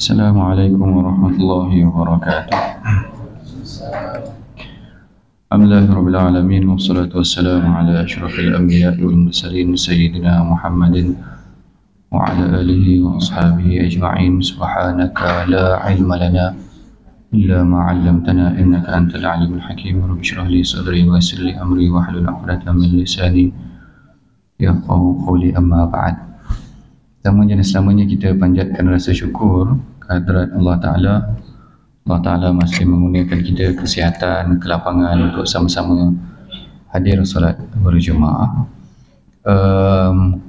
Assalamualaikum warahmatullahi wabarakatuh. Alhamdulillahirabbil alamin wassalatu wassalamu ala asyrafil anbiya'i wal mursalin sayyidina Muhammadin wa ala alihi wa ashabihi ajma'in. Subhanaka la ilma lana illa ma 'allamtana innaka antal alimul hakim. Rabbi shrah li sadri wa yassir li amri wahlul 'uqdatam min lisani yafqahu qawli. Amma ba'd. Selamanya kita panjatkan rasa syukur kehadrat Allah Ta'ala. Allah Ta'ala masih mengurniakan kita kesihatan, kelapangan untuk sama-sama hadir solat berjemaah.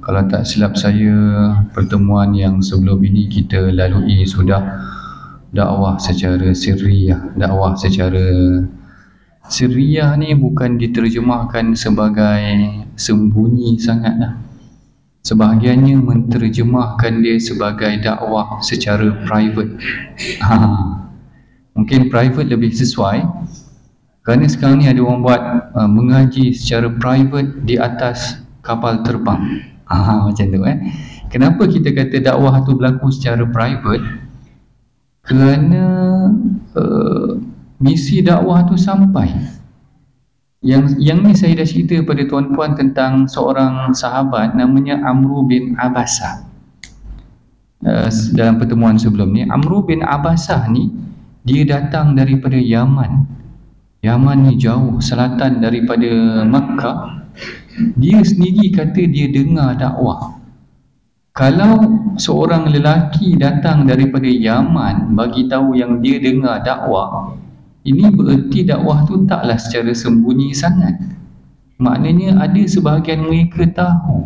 Kalau tak silap saya, pertemuan yang sebelum ini kita lalui sudah dakwah secara sirriyah. Dakwah secara sirriyah ni bukan diterjemahkan sebagai sembunyi sangatlah. Sebahagiannya menterjemahkan dia sebagai dakwah secara private. Mungkin private lebih sesuai, kerana sekarang ni ada orang buat mengaji secara private di atas kapal terbang. Macam tu Kenapa kita kata dakwah tu berlaku secara private? Kerana misi dakwah tu sampai. Yang ni saya dah cerita pada tuan-puan tentang seorang sahabat namanya Amru bin Abasah. Dalam pertemuan sebelum ni, Amru bin Abasah ni dia datang daripada Yaman. Yaman ni jauh selatan daripada Makkah. Dia sendiri kata dia dengar dakwah. Kalau seorang lelaki datang daripada Yaman bagi tahu yang dia dengar dakwah, ini bererti dakwah tu taklah secara sembunyi sangat. Maknanya ada sebahagian mereka tahu.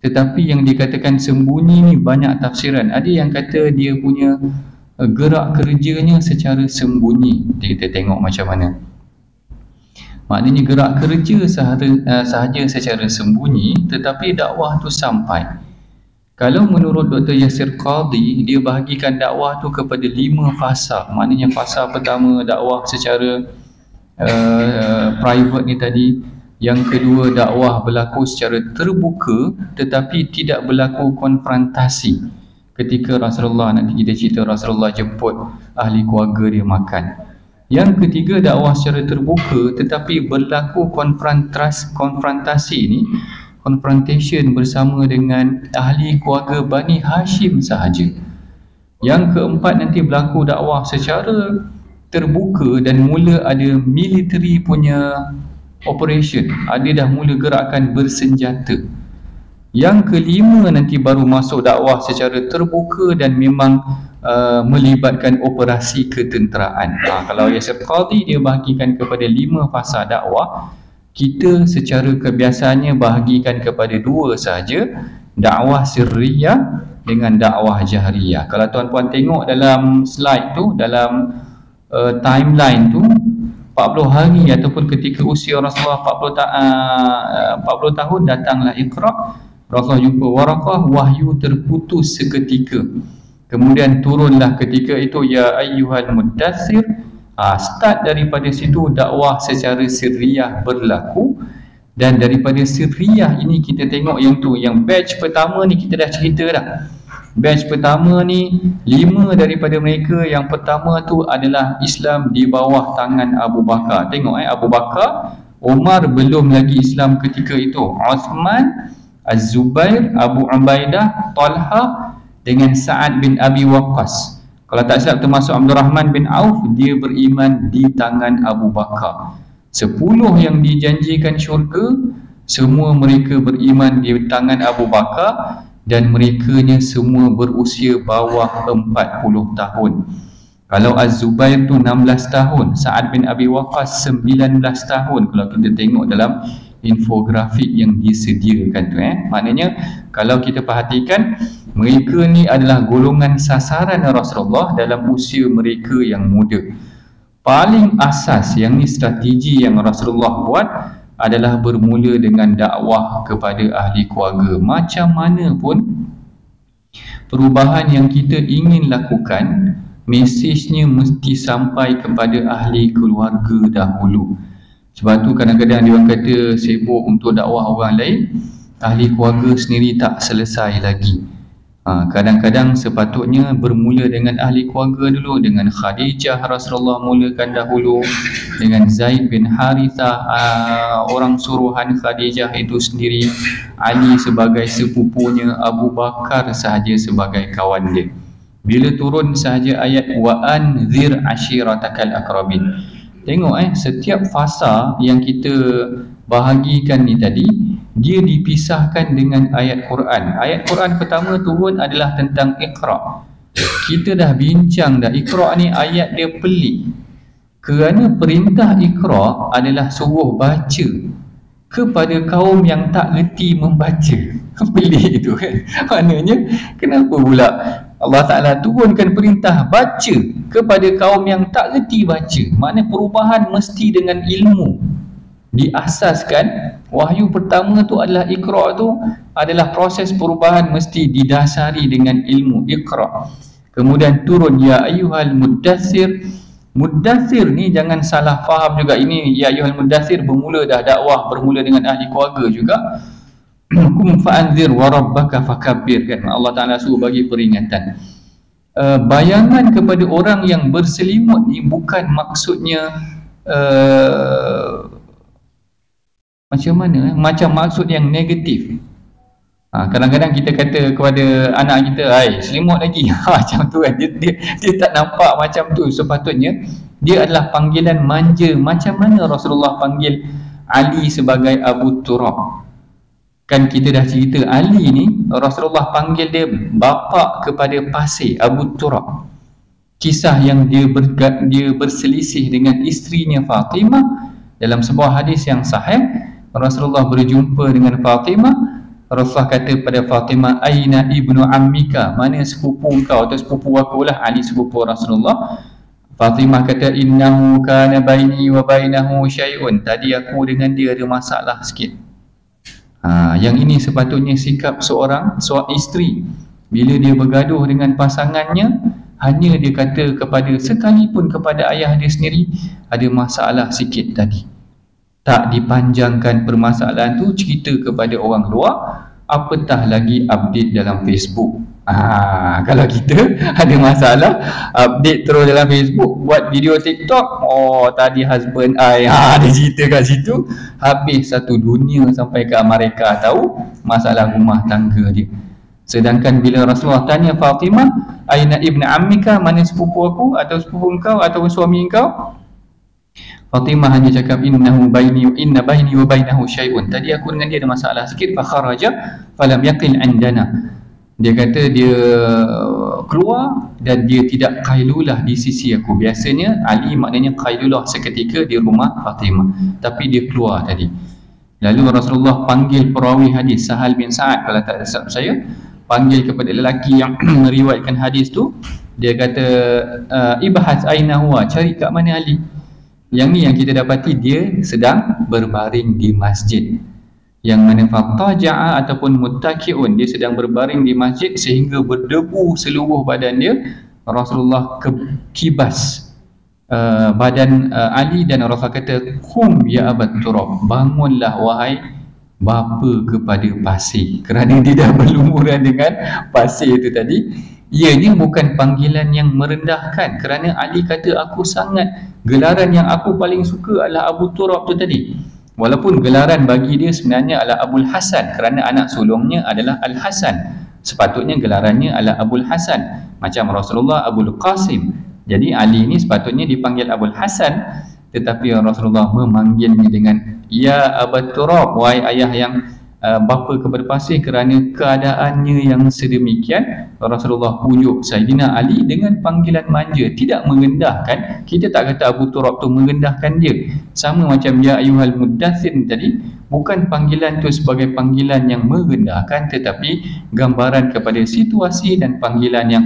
Tetapi yang dikatakan sembunyi ni banyak tafsiran. Ada yang kata dia punya gerak kerjanya secara sembunyi. Kita tengok macam mana. Maknanya gerak kerja sahaja secara sembunyi, tetapi dakwah tu sampai. Kalau menurut Dr. Yasir Qadhi, dia bahagikan dakwah tu kepada 5 fasa. Maknanya fasa pertama dakwah secara private ni tadi. Yang kedua, dakwah berlaku secara terbuka tetapi tidak berlaku konfrontasi. Ketika Rasulullah, nanti kita cerita Rasulullah jemput ahli keluarga dia makan. Yang ketiga, dakwah secara terbuka tetapi berlaku konfrontasi ni, confrontation bersama dengan ahli keluarga Bani Hashim sahaja. Yang keempat, nanti berlaku dakwah secara terbuka dan mula ada military punya operation. Ada dah mula gerakan bersenjata. Yang kelima, nanti baru masuk dakwah secara terbuka dan memang melibatkan operasi ketenteraan. Kalau Yasir Qadhi dia bahagikan kepada 5 fasa dakwah. Kita secara kebiasaannya bahagikan kepada 2 sahaja, dakwah sirriyah dengan dakwah jahriyah. Kalau tuan-puan tengok dalam slide tu, dalam timeline tu, 40 hari ataupun ketika usia Rasulullah 40 tahun, datanglah Iqra. Rasulullah jumpa Waraqah, wahyu terputus seketika. Kemudian turunlah ketika itu ya ayyuhal muddathir. Start daripada situ dakwah secara sirriyah berlaku. Dan daripada sirriyah ini kita tengok yang batch pertama ni kita dah cerita dah. Batch pertama ni 5 daripada mereka, yang pertama tu adalah Islam di bawah tangan Abu Bakar. Tengok Abu Bakar, Umar belum lagi Islam ketika itu, Uthman, Az-Zubair, Abu Ubaidah, Talha dengan Sa'ad bin Abi Waqqas. Kalau tak silap termasuk Abdul Rahman bin Auf, dia beriman di tangan Abu Bakar. 10 yang dijanjikan syurga, semua mereka beriman di tangan Abu Bakar, dan merekanya semua berusia bawah 40 tahun. Kalau Az-Zubair tu 16 tahun, Sa'ad bin Abi Waqqas 19 tahun. Kalau kita tengok dalam infografik yang disediakan tu maknanya kalau kita perhatikan, mereka ni adalah golongan sasaran Rasulullah dalam usia mereka yang muda. Paling asas yang ni strategi yang Rasulullah buat adalah bermula dengan dakwah kepada ahli keluarga. Macam mana pun perubahan yang kita ingin lakukan, mesejnya mesti sampai kepada ahli keluarga dahulu. Sebab tu kadang-kadang dia orang kata sibuk untuk dakwah orang lain, ahli keluarga sendiri tak selesai lagi. Kadang-kadang sepatutnya bermula dengan ahli keluarga dulu, dengan Khadijah Rasulullah mulakan dahulu, dengan Zaid bin Harithah, orang suruhan Khadijah itu sendiri, Ali sebagai sepupunya, Abu Bakar sahaja sebagai kawan dia. Bila turun sahaja ayat wa anzir ashiratakal aqrabin. Tengok setiap fasa yang kita bahagikan ni tadi, dia dipisahkan dengan ayat Quran. Ayat Quran pertama turun adalah tentang Iqra. Kita dah bincang dah, Iqra ni ayat dia pelik. Kerana perintah Iqra adalah suruh baca kepada kaum yang tak reti membaca. Pelik itu kan. Maknanya kenapa pula Allah Ta'ala turunkan perintah baca kepada kaum yang tak reti baca? Maknanya perubahan mesti dengan ilmu. Diasaskan wahyu pertama tu adalah Iqra, tu adalah proses perubahan mesti didasari dengan ilmu Iqra. Kemudian turun ya ayyuhal muddathir. Muddathir ni jangan salah faham juga, ini ya ayyuhal muddathir bermula dah dakwah, bermula dengan ahli keluarga juga. Kum fa'anzir wa rabbaka fakabbir, kan Allah Ta'ala suruh bagi peringatan. Bayangan kepada orang yang berselimut ni bukan maksudnya macam mana? Macam maksud yang negatif. Kadang-kadang kita kata kepada anak kita, hai selimut lagi, macam tu kan. Dia tak nampak macam tu. Sepatutnya dia adalah panggilan manja. Macam mana Rasulullah panggil Ali sebagai Abu Turab? Kan kita dah cerita Ali ni, Rasulullah panggil dia bapa kepada pasir, Abu Turab. Kisah yang dia berselisih dengan isterinya Fatimah. Dalam sebuah hadis yang sahih, Rasulullah berjumpa dengan Fatimah. Rasulullah kata pada Fatimah, aina ibnu ammika, mana sepupu engkau atau sepupu aku lah, Ali sepupu Rasulullah. Fatimah kata, innahu kana baini wa bainahu syai'un, tadi aku dengan dia ada masalah sikit. Yang ini sepatutnya sikap seorang isteri. Bila dia bergaduh dengan pasangannya, hanya dia kata kepada, sekalipun kepada ayah dia sendiri, ada masalah sikit tadi. Tak dipanjangkan permasalahan tu, cerita kepada orang luar, apatah lagi update dalam Facebook. Kalau kita ada masalah, update terus dalam Facebook, buat video TikTok, oh tadi husband I, dia cerita kat situ, habis satu dunia sampai ke Amerika tahu masalah rumah tangga dia. Sedangkan bila Rasulullah tanya Fatimah, aina ibn ammika, mana sepupu aku atau sepupu engkau atau suami engkau, Fatimah hanya cakap inna baini wa bainahu syai'un, tadi aku dengan dia ada masalah sikit. Fa kharaja falam yaqil indana, dia kata dia keluar dan dia tidak qailulah di sisi aku. Biasanya Ali maknanya qailulah seketika di rumah Fatimah, tapi dia keluar tadi. Lalu Rasulullah panggil perawi hadis Sahal bin Sa'ad, kalau tak silap saya, panggil kepada lelaki yang meriwayatkan hadis tu. Dia kata ibahas aina huwa, cari kat mana Ali. Yang ni yang kita dapati, dia sedang berbaring di masjid. Yang mana fataja'a ataupun muttaki'un, dia sedang berbaring di masjid sehingga berdebu seluruh badan dia. Rasulullah kibas badan Ali dan Rasulullah kata, qum ya Abat Turab, bangunlah wahai bapa kepada pasir. Kerana dia dah berlumuran dengan pasir itu tadi. Ianya bukan panggilan yang merendahkan, kerana Ali kata aku sangat, gelaran yang aku paling suka adalah Abu Turab tu tadi. Walaupun gelaran bagi dia sebenarnya adalah Abul Hasan, kerana anak sulungnya adalah Al-Hasan. Sepatutnya gelarannya adalah Abul Hasan, macam Rasulullah Abul Qasim. Jadi Ali ni sepatutnya dipanggil Abul Hasan, tetapi Rasulullah memanggilnya dengan ya Abu Turab, wahai ayah yang bapa kepada pasir. Kerana keadaannya yang sedemikian, Rasulullah pujuk Sayyidina Ali dengan panggilan manja, tidak merendahkan. Kita tak kata Abu Turab tu merendahkan dia. Sama macam ya ayyuhal muddathir tadi, bukan panggilan tu sebagai panggilan yang merendahkan, tetapi gambaran kepada situasi dan panggilan yang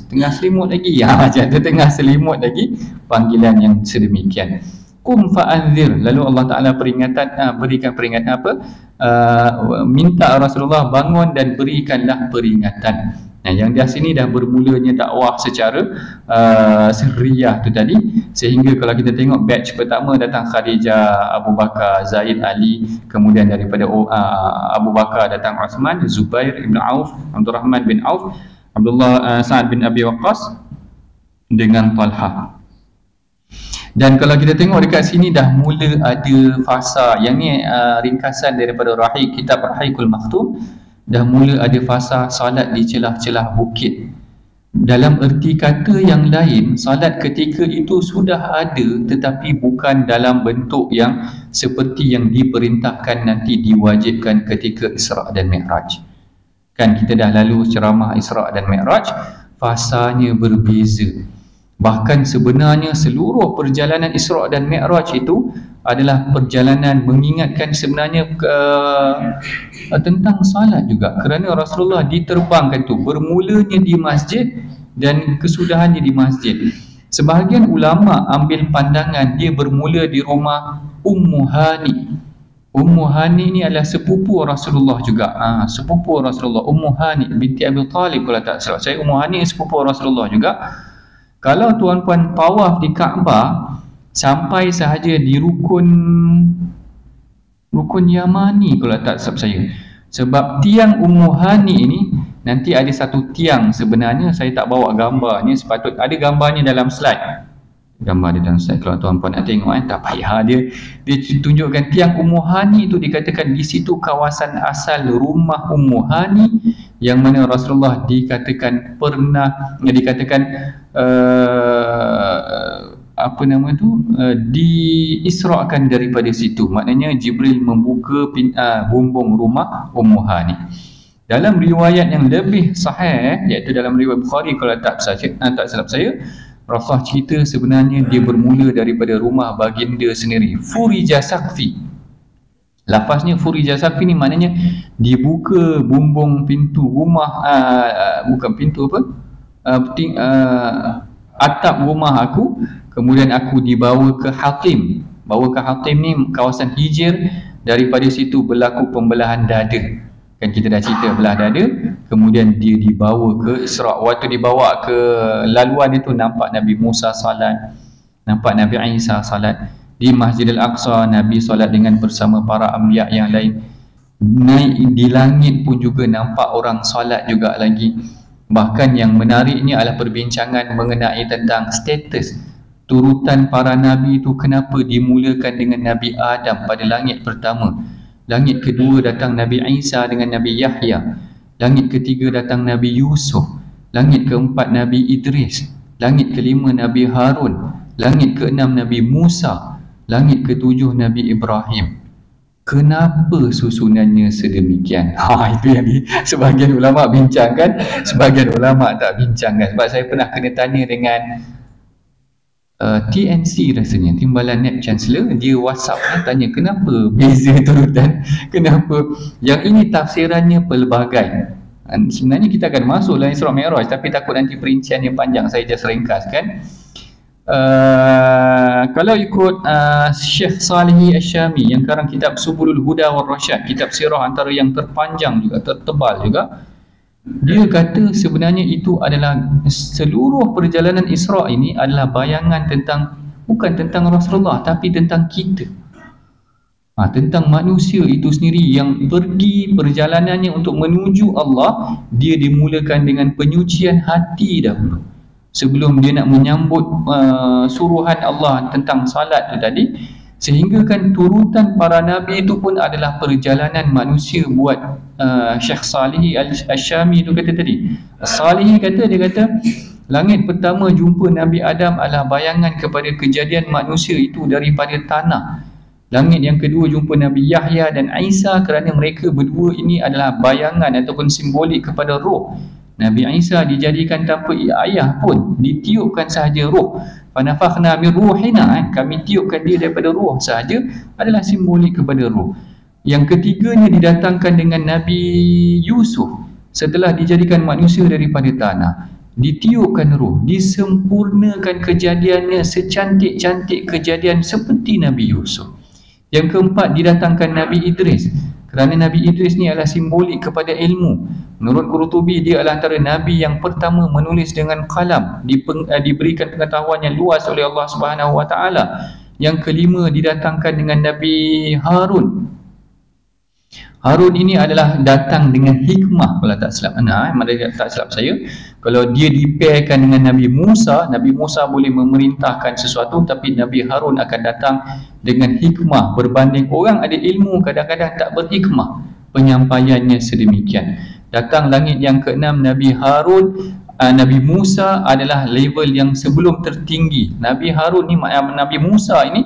tengah selimut lagi, macam tu, tengah selimut lagi, panggilan yang sedemikian. qum fa'anzir. Lalu Allah Ta'ala berikan peringatan apa? Minta Rasulullah bangun dan berikanlah peringatan. Nah, yang di sini dah bermulanya dakwah secara sirriyah tu tadi, sehingga kalau kita tengok batch pertama datang Khadijah, Abu Bakar, Zaid, Ali, kemudian daripada Abu Bakar datang Uthman, Zubair ibn Auf, Abdul Rahman bin Auf, Abdullah Sa'ad bin Abi Waqqas dengan Talha. Dan kalau kita tengok dekat sini dah mula ada fasa, yang ni ringkasan daripada kitab Rahiqul Maktum, dah mula ada fasa salat di celah-celah bukit. Dalam erti kata yang lain, salat ketika itu sudah ada, tetapi bukan dalam bentuk yang seperti yang diperintahkan nanti diwajibkan ketika Isra' dan Mi'raj. Kan kita dah lalu ceramah Isra' dan Mi'raj, fasanya berbeza. Bahkan sebenarnya seluruh perjalanan Isra' dan Mi'raj itu adalah perjalanan mengingatkan sebenarnya tentang salat juga, kerana Rasulullah diterbangkan tu bermulanya di masjid dan kesudahannya di masjid. Sebahagian ulama ambil pandangan dia bermula di rumah Ummu Hani. Ummu Hani ni adalah sepupu Rasulullah juga. Sepupu Rasulullah, Ummu Hani binti Abi Talib kalau tak salah saya. Ummu Hani sepupu Rasulullah juga. Kalau tuan-puan tawaf di Kaabah sampai sahaja di rukun Yamani kalau tak salah saya. Sebab tiang Ummu Hani ini nanti ada satu tiang, sebenarnya saya tak bawa gambarnya, sepatut ada gambarnya dalam slide. Gambar dia dalam slide, kalau tuan-puan nak tengok tak payah, dia tunjukkan tiang Ummu Hani itu, dikatakan di situ kawasan asal rumah Ummu Hani, yang mana Rasulullah dikatakan pernah diisrakan daripada situ. Maknanya Jibril membuka bumbung rumah Ummu Hani. Dalam riwayat yang lebih sahih, iaitu dalam riwayat Bukhari kalau tak silap saya, Rasulullah cerita sebenarnya dia bermula daripada rumah baginda sendiri, Furija Saqfi. Lafaznya Furija Saqfi ni maknanya dibuka bumbung pintu rumah, bukan pintu atap rumah aku, kemudian aku dibawa ke Hatim. Bawa ke Hatim ni kawasan Hijr, daripada situ berlaku pembelahan dada. Kan kita dah cerita belah dada, kemudian dia dibawa ke Isra'. Waktu dibawa ke laluan itu, nampak Nabi Musa salat, nampak Nabi Isa salat. Di Masjidil Aqsa Nabi solat dengan bersama para anbiya yang lain. Naik di langit pun juga nampak orang solat juga lagi. Bahkan yang menariknya adalah perbincangan mengenai tentang status turutan para nabi itu, kenapa dimulakan dengan Nabi Adam pada langit pertama. Langit kedua datang Nabi Isa dengan Nabi Yahya. Langit ketiga datang Nabi Yusuf. Langit keempat Nabi Idris. Langit kelima Nabi Harun. Langit keenam Nabi Musa. Langit ketujuh Nabi Ibrahim. Kenapa susunannya sedemikian? Itu yang sebahagian ulama bincangkan, sebahagian ulama tak bincangkan. Sebab saya pernah kena tanya dengan TNC rasanya, Timbalan Net Chancellor, dia WhatsApp tanya kenapa beza turutan, kenapa. Yang ini tafsirannya pelbagai. Sebenarnya kita akan masuk dalam Isra' Mi'raj, tapi takut nanti perinciannya panjang, saya just ringkaskan. Kalau ikut Syekh Salihi Asyami yang karang kitab Subulul Huda wal Rasyad, kitab sirah antara yang terpanjang juga, tertebal juga, dia kata sebenarnya itu adalah seluruh perjalanan Isra' ini adalah bayangan tentang, bukan tentang Rasulullah, tapi tentang kita, tentang manusia itu sendiri yang pergi perjalanannya untuk menuju Allah. Dia dimulakan dengan penyucian hati dahulu, sebelum dia nak menyambut suruhan Allah tentang salat tu tadi. Sehingga kan turutan para nabi itu pun adalah perjalanan manusia buat Syekh Salihi Al-Syami tu kata tadi. Salihi kata, dia kata langit pertama jumpa Nabi Adam adalah bayangan kepada kejadian manusia itu daripada tanah. Langit yang kedua jumpa Nabi Yahya dan Isa, kerana mereka berdua ini adalah bayangan ataupun simbolik kepada roh. Nabi Isa dijadikan tanpa ayah pun, ditiupkan sahaja roh. Fanafakhna min ruhina, kami tiupkan dia daripada roh sahaja, adalah simbolik kepada roh. Yang ketiganya didatangkan dengan Nabi Yusuf setelah dijadikan manusia daripada tanah. ditiupkan ruh, disempurnakan kejadiannya secantik-cantik kejadian seperti Nabi Yusuf. Yang keempat, didatangkan Nabi Idris, kerana Nabi Idris ni adalah simbolik kepada ilmu. Menurut Qurtubi, dia adalah antara Nabi yang pertama menulis dengan kalam, diberikan pengetahuan yang luas oleh Allah Subhanahu Wa Taala. Yang kelima, didatangkan dengan Nabi Harun. Harun ini adalah datang dengan hikmah, kalau tak silap tak silap saya, kalau dia dipairkan dengan Nabi Musa boleh memerintahkan sesuatu, tapi Nabi Harun akan datang dengan hikmah. Berbanding orang ada ilmu, kadang-kadang tak berhikmah penyampaiannya sedemikian. Datang langit yang keenam, Nabi Harun, Nabi Musa adalah level yang sebelum tertinggi. Nabi Harun ni, Nabi Musa ini,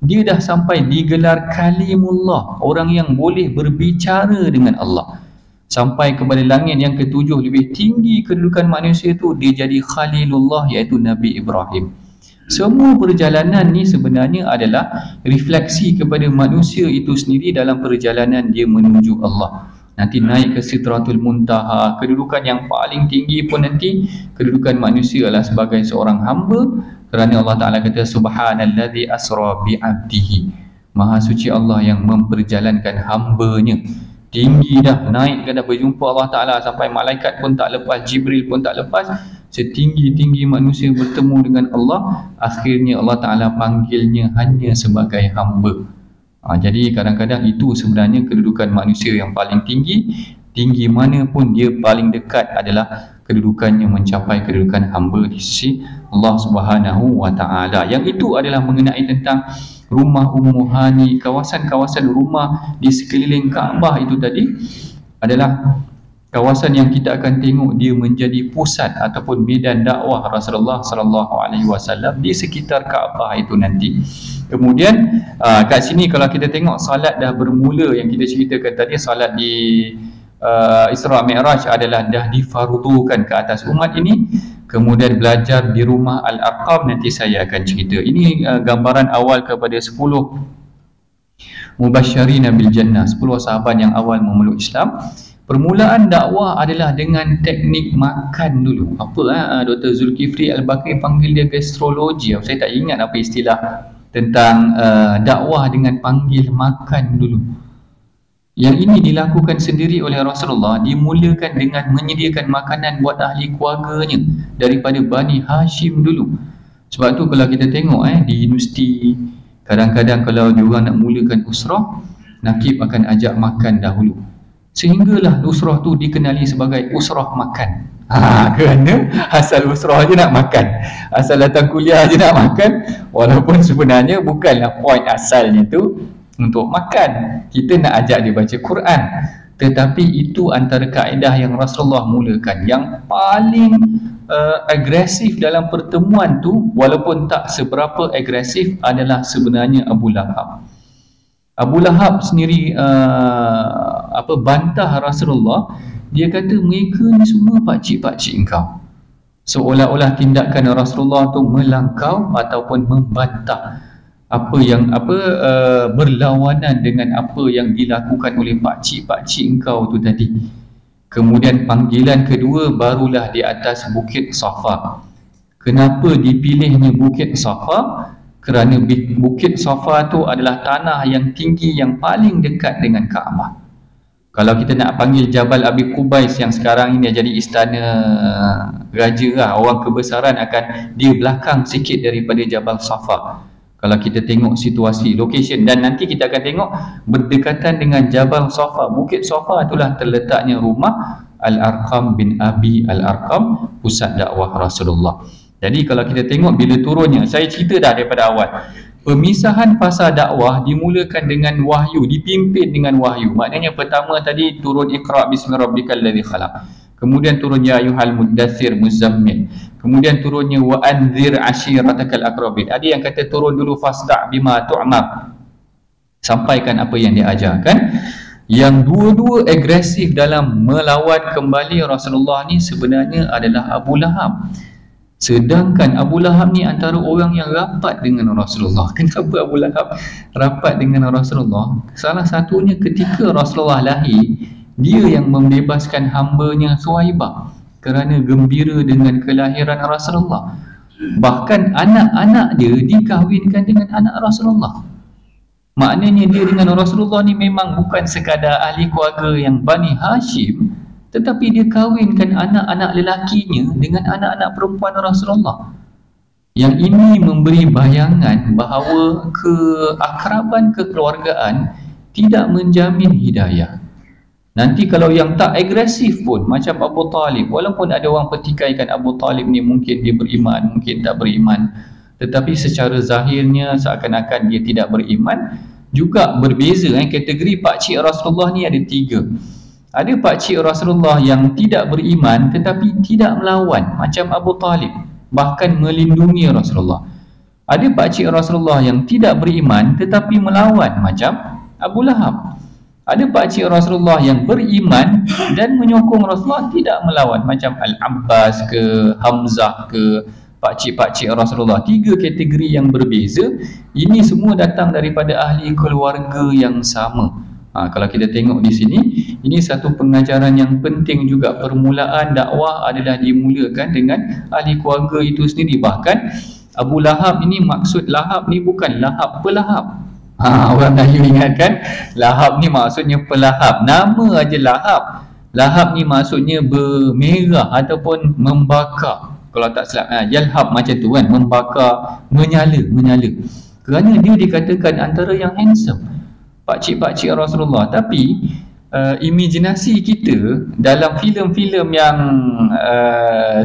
dia dah sampai digelar kalimullah, orang yang boleh berbicara dengan Allah. Sampai kepada langit yang ketujuh, lebih tinggi kedudukan manusia itu, dia jadi Khalilullah, iaitu Nabi Ibrahim. Semua perjalanan ni sebenarnya adalah refleksi kepada manusia itu sendiri dalam perjalanan dia menuju Allah. Nanti naik ke Sidratul Muntaha, kedudukan yang paling tinggi pun nanti kedudukan manusia adalah sebagai seorang hamba. Kerana Allah Ta'ala kata subhanalladzi asra bi'abdihi, maha suci Allah yang memperjalankan hambanya. Tinggi dah, naik dah berjumpa Allah Ta'ala, sampai malaikat pun tak lepas, Jibril pun tak lepas. Setinggi-tinggi manusia bertemu dengan Allah, akhirnya Allah Ta'ala panggilnya hanya sebagai hamba. Jadi kadang-kadang itu sebenarnya kedudukan manusia yang paling tinggi. Tinggi mana pun dia paling dekat adalah kedudukannya mencapai kedudukan hamba di sisi Allah Subhanahu Wa Taala. Yang itu adalah mengenai tentang rumah Ummu Hani, kawasan-kawasan rumah di sekeliling Kaabah itu tadi adalah kawasan yang kita akan tengok dia menjadi pusat ataupun medan dakwah Rasulullah sallallahu alaihi wasallam di sekitar Kaabah itu nanti. Kemudian kat sini kalau kita tengok salat dah bermula, yang kita ceritakan tadi, salat di Isra Mi'raj adalah dah difardukan ke atas umat ini. Kemudian belajar di rumah Al-Arqam, nanti saya akan cerita. Ini gambaran awal kepada 10 Mubasysyirina bil Jannah, 10 sahabat yang awal memeluk Islam. Permulaan dakwah adalah dengan teknik makan dulu. Apa Dr. Zulkifli Al-Bakri panggil dia gastrologi. Saya tak ingat apa istilah tentang dakwah dengan panggil makan dulu. Yang ini dilakukan sendiri oleh Rasulullah, dimulakan dengan menyediakan makanan buat ahli keluarganya daripada Bani Hashim dulu. Sebab tu kalau kita tengok di universiti, kadang-kadang kalau diorang nak mulakan usrah, nakib akan ajak makan dahulu. Sehinggalah usrah tu dikenali sebagai usrah makan. Kerana asal usrah je nak makan, asal datang kuliah je nak makan, walaupun sebenarnya bukanlah point asalnya tu untuk makan. Kita nak ajak dia baca Quran, tetapi itu antara kaedah yang Rasulullah mulakan. Yang paling agresif dalam pertemuan tu, walaupun tak seberapa agresif, adalah sebenarnya Abu Lahab. Abu Lahab sendiri bantah Rasulullah. Dia kata mereka ni semua pakcik-pakcik engkau. Seolah-olah tindakan Rasulullah tu melangkau ataupun membantah berlawanan dengan apa yang dilakukan oleh pakcik-pakcik engkau tu tadi. Kemudian panggilan kedua barulah di atas Bukit Safa. Kenapa dipilihnya Bukit Safa? Kerana Bukit Safa tu adalah tanah yang tinggi yang paling dekat dengan Kaabah. Kalau kita nak panggil Jabal Abi Qubais yang sekarang ini jadi istana raja lah, orang kebesaran akan di belakang sikit daripada Jabal Safa. Kalau kita tengok situasi, location, dan nanti kita akan tengok berdekatan dengan Jabal Safa, Bukit Safa itulah terletaknya rumah Al-Arqam bin Abi Al-Arqam, pusat dakwah Rasulullah. Jadi kalau kita tengok bila turunnya, saya cerita dah daripada awal, pemisahan fasa dakwah dimulakan dengan wahyu, dipimpin dengan wahyu. Maknanya pertama tadi turun Iqra' bismi rabbikal ladzi khalaq. Kemudian turun ya ayyuhal muddathir muzammil. Kemudian turunnya wa anzir ashiratakal aqrabin. Ada yang kata turun dulu fasda' bima tu'mar. Sampaikan apa yang dia ajarkan. Yang dua-dua agresif dalam melawan kembali Rasulullah ni sebenarnya adalah Abu Lahab. Sedangkan Abu Lahab ni antara orang yang rapat dengan Rasulullah. Kenapa Abu Lahab rapat dengan Rasulullah? Salah satunya ketika Rasulullah lahir, dia yang membebaskan hambanya Suhaibah. kerana gembira dengan kelahiran Rasulullah. Bahkan anak-anak dia dikahwinkan dengan anak Rasulullah. Maknanya dia dengan Rasulullah ni memang bukan sekadar ahli keluarga yang Bani Hashim, tetapi dia kahwinkan anak-anak lelakinya dengan anak-anak perempuan Rasulullah. Yang ini memberi bayangan bahawa keakraban kekeluargaan tidak menjamin hidayah. Nanti kalau yang tak agresif pun macam Abu Talib, walaupun ada orang pertikaikan Abu Talib ni mungkin dia beriman, mungkin tak beriman, tetapi secara zahirnya seakan-akan dia tidak beriman. Juga berbeza kategori pakcik Rasulullah ni ada 3. Ada pakcik Rasulullah yang tidak beriman tetapi tidak melawan macam Abu Talib, bahkan melindungi Rasulullah. Ada pakcik Rasulullah yang tidak beriman tetapi melawan macam Abu Lahab. Ada pakcik Rasulullah yang beriman dan menyokong Rasulullah, tidak melawan macam Al-Abbas ke Hamzah ke pakcik-pakcik Rasulullah. 3 kategori yang berbeza. Ini semua datang daripada ahli keluarga yang sama. Kalau kita tengok di sini, ini satu pengajaran yang penting juga. Permulaan dakwah adalah dimulakan dengan ahli keluarga itu sendiri. Bahkan Abu Lahab ini, maksud Lahab ni bukan Lahab pelahap. Orang Melayu ingatkan Lahab ni maksudnya pelahap. Nama aja Lahab. Lahab ni maksudnya bermerah ataupun membakar. Kalau tak silap, Yalhab macam tu kan, membakar, menyala. Kerana dia dikatakan antara yang handsome, pakcik-pakcik Rasulullah. Tapi imajinasi kita dalam filem-filem yang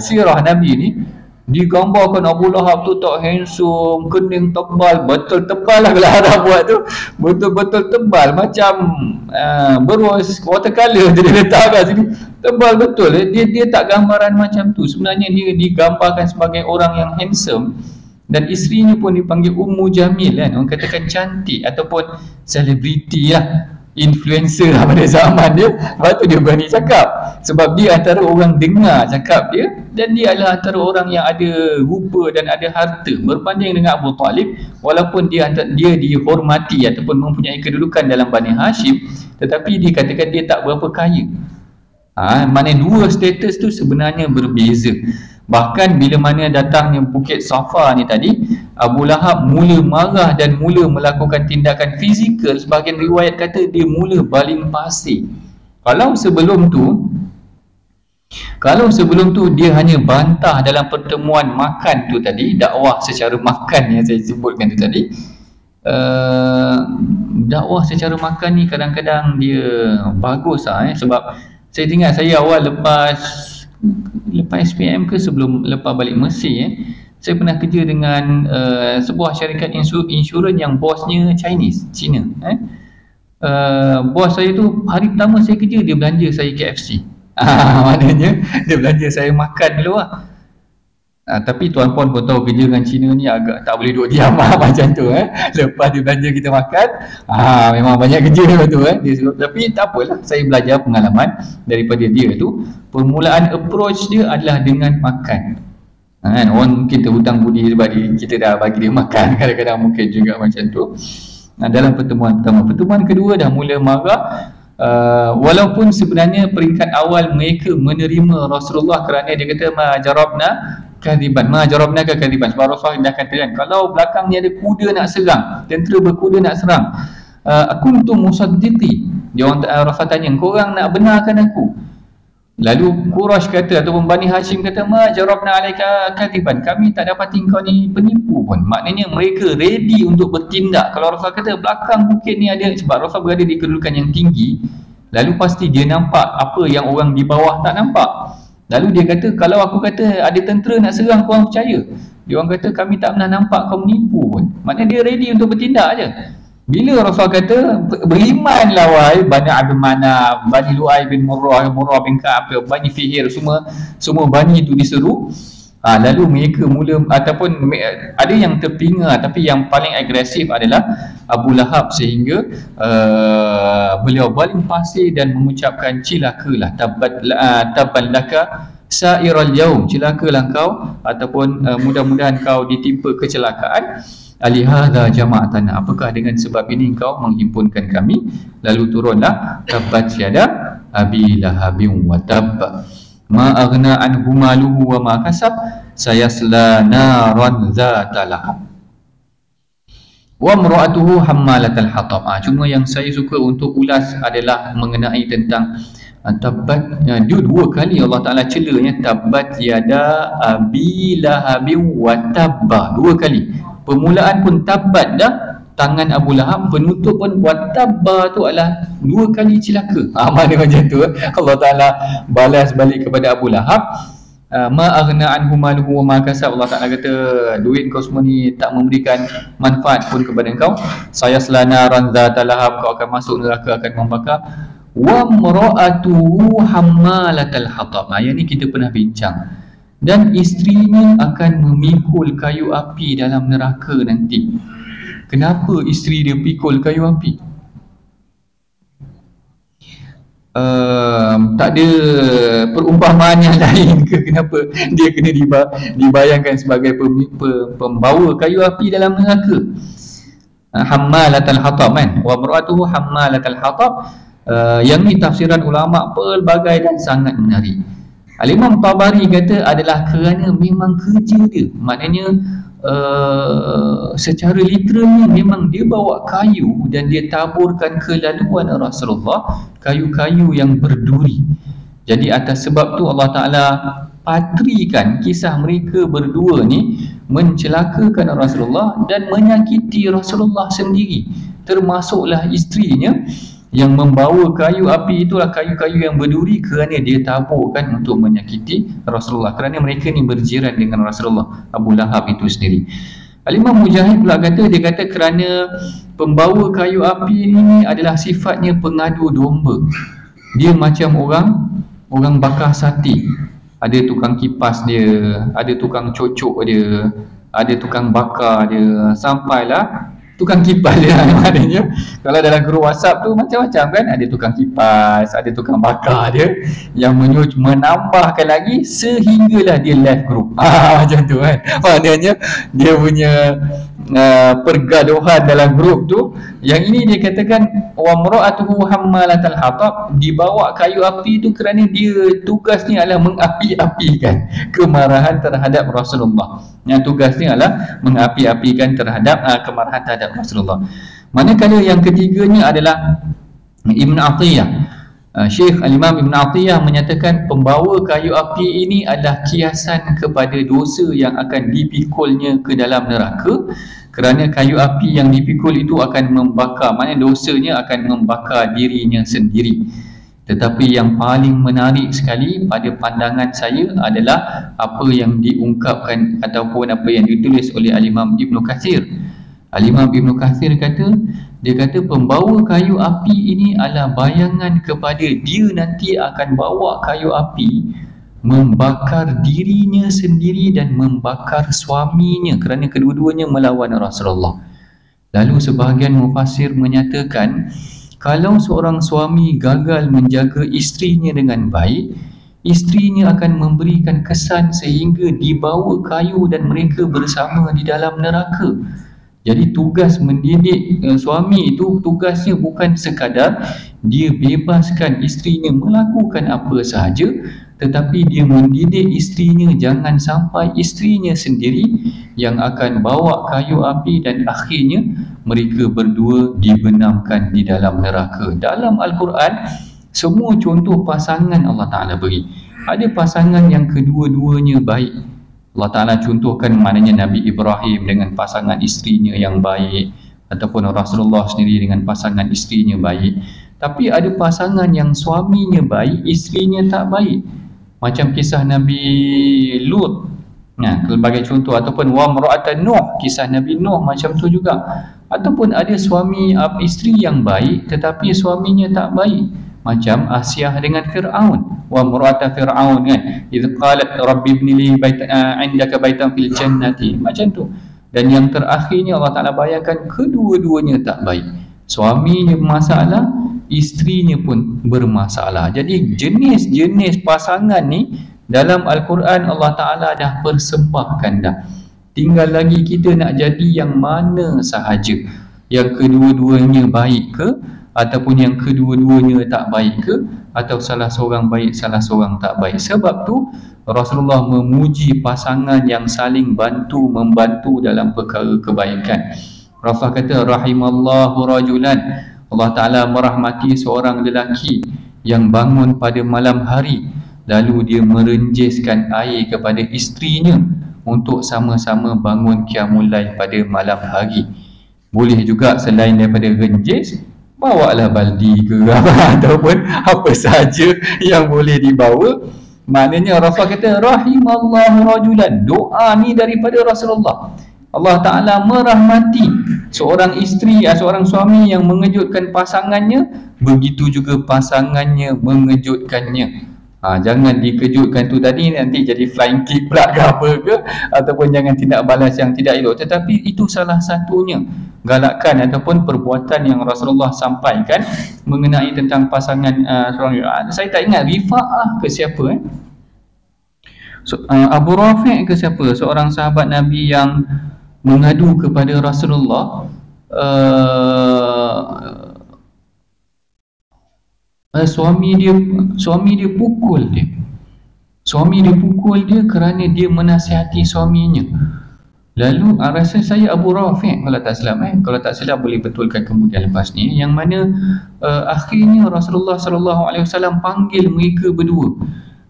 sirah Nabi ni, digambarkan Abu Lahab tu tak handsome, kening tebal, betul tebal lah kalau Arab buat tu, betul-betul tebal macam berus watercolor dia letak kat sini, tebal betul. Dia tak gambaran macam tu. Sebenarnya dia digambarkan sebagai orang yang handsome, dan isterinya pun dipanggil Ummu Jamil kan, orang katakan cantik ataupun selebriti lah, influencer lah pada zaman dia. Lepas tu dia berani cakap sebab dia antara orang dengar cakap dia, dan dia adalah antara orang yang ada rupa dan ada harta berbanding dengan Abu Talib. Walaupun dia dihormati ataupun mempunyai kedudukan dalam Bani Hashim, tetapi dikatakan dia tak berapa kaya. Mana 2 status tu sebenarnya berbeza. Bahkan bila mana datangnya Bukit Safa ni tadi, Abu Lahab mula marah dan mula melakukan tindakan fizikal. Sebahagian riwayat kata dia mula baling pasir. Kalau sebelum tu dia hanya bantah dalam pertemuan makan tu tadi, dakwah secara makan yang saya sebutkan tu tadi. Dakwah secara makan ni kadang-kadang dia bagus sebab saya ingat saya awal lepas SPM ke sebelum lepas balik Mesir, saya pernah kerja dengan sebuah syarikat insurans yang bosnya Cina. Bos saya tu hari pertama saya kerja, dia belanja saya KFC. Maknanya dia belanja saya makan dulu lah. Tapi tuan puan pun tahu kerja dengan Cina ni agak tak boleh duduk diam macam tu. Lepas dia belanja kita makan, memang banyak kerja lepas tu dia suruh. Tapi tak apalah, saya belajar pengalaman daripada dia tu. Permulaan approach dia adalah dengan makan. Orang mungkin terhutang budi sebab kita dah bagi dia makan, kadang-kadang mungkin juga macam tu. Dalam pertemuan pertama. Pertemuan kedua dah mula marah. Walaupun sebenarnya peringkat awal mereka menerima Rasulullah kerana dia kata majarabna kadiban, ke kadiban. Sebab Rasulullah dah katakan kalau belakang ni ada kuda nak serang, tentera berkuda nak serang, kuntum musaddiqi. Rasulullah tanya, korang nak benarkan aku? Lalu Quraisy kata ataupun Bani Hashim kata majarabna alaika kadiban, kami tak dapati kau ni penipu pun. Maknanya mereka ready untuk bertindak. Kalau Rasulullah kata belakang bukit ni ada, sebab Rasulullah berada di kedudukan yang tinggi, lalu pasti dia nampak apa yang orang di bawah tak nampak. Lalu dia kata kalau aku kata ada tentera nak serang, korang percaya? Dia orang kata kami tak pernah nampak kau menipu pun. Maknanya dia ready untuk bertindak aje. Bila Rasulullah kata berimanlah wahai Bani Abdul Manaf, Bani Lu'ay bin Murrah bin Ka'ab, Bani Fihir, semua Bani itu diseru. Lalu mereka mula, ataupun ada yang terpinga, tapi yang paling agresif adalah Abu Lahab, sehingga beliau baling pasir dan mengucapkan cilakalah tabban laka sa'iral yaum, cilakalah kau ataupun mudah-mudahan kau ditimpa kecelakaan. Alihadza jama'atana, apakah dengan sebab ini engkau menghimpunkan kami? Lalu turunlah tabbat yada abi lahabin wa tabb. ma aghna anhu maluhu wa ma kasab sayasla naran dzata lahab wa imra'atuhu hammalatal hatab. Cuma yang saya suka untuk ulas adalah mengenai tentang tabbat. Dia dua kali Allah Ta'ala celanya tabbat yada abi lahabin wa tabba, dua kali. Permulaan pun tabbat dah, tangan Abu Lahab, penutup pun wa tabba tu adalah dua kali celaka. Mana macam tu Allah Ta'ala balas balik kepada Abu Lahab. Ma aghna anhu maluhu wa ma kasab. Allah Ta'ala kata duit kau semua ni tak memberikan manfaat pun kepada kau. Sayasla naran dzata lahab, kau akan masuk neraka, akan membakar. Wa imra'atuhu hammalatal hatab. Yang ni kita pernah bincang. Dan isterinya akan memikul kayu api dalam neraka nanti. Kenapa isteri dia pikul kayu api? Tak ada perumpamaan yang lain ke kenapa dia kena dibayangkan sebagai pembawa kayu api dalam neraka? Hammalatal hatab kan, wa imra'atuhu hammalatal hatab. Yang ni tafsiran ulama pelbagai dan sangat menarik. Al-Imam Tabari kata adalah kerana memang kerja dia, maknanya secara literalnya memang dia bawa kayu dan dia taburkan ke laluan Rasulullah, kayu-kayu yang berduri. Jadi atas sebab tu Allah Ta'ala patrikan kisah mereka berdua ni mencelakakan Rasulullah dan menyakiti Rasulullah sendiri, termasuklah isterinya yang membawa kayu api. Itulah kayu-kayu yang berduri kerana dia taburkan untuk menyakiti Rasulullah, kerana mereka ni berjiran dengan Rasulullah, Abu Lahab itu sendiri. Al-Imam Mujahid pula kata, dia kata kerana pembawa kayu api ini adalah sifatnya pengadu domba. Dia macam orang bakar sate. Ada tukang kipas dia, ada tukang cocok dia, ada tukang bakar dia, sampailah tukang kipas dia. Maknanya kalau dalam grup WhatsApp tu macam-macam kan, ada tukang kipas, ada tukang bakar dia yang menambahkan lagi sehinggalah dia live group. Macam tu kan. Maknanya dia punya pergaduhan dalam grup tu. Yang ini dia katakan wa imra'atuhu hammalatal hatab, dibawa kayu api tu kerana dia tugasnya adalah mengapi-apikan kemarahan terhadap Rasulullah. Yang tugasnya adalah mengapi-apikan terhadap kemarahan terhadap Rasulullah. Manakala yang ketiganya adalah Ibn Atiyah. Syekh Al-Imam Ibn Atiyah menyatakan pembawa kayu api ini adalah kiasan kepada dosa yang akan dipikulnya ke dalam neraka, kerana kayu api yang dipikul itu akan membakar, maknanya dosanya akan membakar dirinya sendiri. Tetapi yang paling menarik sekali pada pandangan saya adalah apa yang diungkapkan ataupun apa yang ditulis oleh Al-Imam Ibn Kathir. Al-Imam Ibn Kathir kata, dia kata pembawa kayu api ini adalah bayangan kepada dia nanti akan bawa kayu api membakar dirinya sendiri dan membakar suaminya, kerana kedua-duanya melawan Rasulullah. Lalu sebahagian mufassir menyatakan, kalau seorang suami gagal menjaga isterinya dengan baik, isterinya akan memberikan kesan sehingga dibawa kayu dan mereka bersama di dalam neraka. Jadi tugas mendidik suami itu, tugasnya bukan sekadar dia bebaskan isterinya melakukan apa sahaja, tetapi dia mendidik isterinya jangan sampai isterinya sendiri yang akan bawa kayu api dan akhirnya mereka berdua dibenamkan di dalam neraka. Dalam Al-Quran, semua contoh pasangan Allah Ta'ala beri. Ada pasangan yang kedua-duanya baik. Allah Ta'ala contohkan maknanya Nabi Ibrahim dengan pasangan isterinya yang baik, ataupun Rasulullah sendiri dengan pasangan isterinya baik. Tapi ada pasangan yang suaminya baik, isterinya tak baik. Macam kisah Nabi Lut, sebagai contoh, ataupun wa imra'atan Nuh, kisah Nabi Nuh macam tu juga. Ataupun ada suami isteri yang baik tetapi suaminya tak baik, macam Asyah dengan Fir'aun, wa imra'ata Fir'aun kan, idh qalat rabbi ibni li indaka baitan fil jannati, macam tu. Dan yang terakhirnya Allah Ta'ala bayangkan kedua-duanya tak baik, suaminya bermasalah, isterinya pun bermasalah. Jadi jenis-jenis pasangan ni dalam Al-Quran Allah Ta'ala dah persembahkan dah. Tinggal lagi kita nak jadi yang mana sahaja, yang kedua-duanya baik ke ataupun yang kedua-duanya tak baik ke, atau salah seorang baik salah seorang tak baik. Sebab tu Rasulullah memuji pasangan yang saling bantu membantu dalam perkara kebaikan. Rasulullah kata rahimallahu rajulan, Allah Ta'ala merahmati seorang lelaki yang bangun pada malam hari lalu dia merenjiskan air kepada isterinya untuk sama-sama bangun qiyamul lail pada malam hari. Boleh juga selain daripada renjis, bawalah baldi ke apa, ataupun apa sahaja yang boleh dibawa. Maknanya Rasulullah kata rahimallahu rajulan, doa ni daripada Rasulullah. Allah Ta'ala merahmati seorang isteri, seorang suami yang mengejutkan pasangannya, begitu juga pasangannya mengejutkannya. Jangan dikejutkan tu tadi nanti jadi flying kick pula ke apa ke, ataupun jangan tindak balas yang tidak elok. Tetapi itu salah satunya galakan ataupun perbuatan yang Rasulullah sampaikan mengenai tentang pasangan seorang. Saya tak ingat Rifa'ah ke siapa Abu Rafi' ke siapa, seorang sahabat Nabi yang mengadu kepada Rasulullah suami dia pukul dia kerana dia menasihati suaminya. Lalu rasa saya Abu Rafi' kalau tak silap boleh betulkan kemudian lepas ni, yang mana akhirnya Rasulullah SAW panggil mereka berdua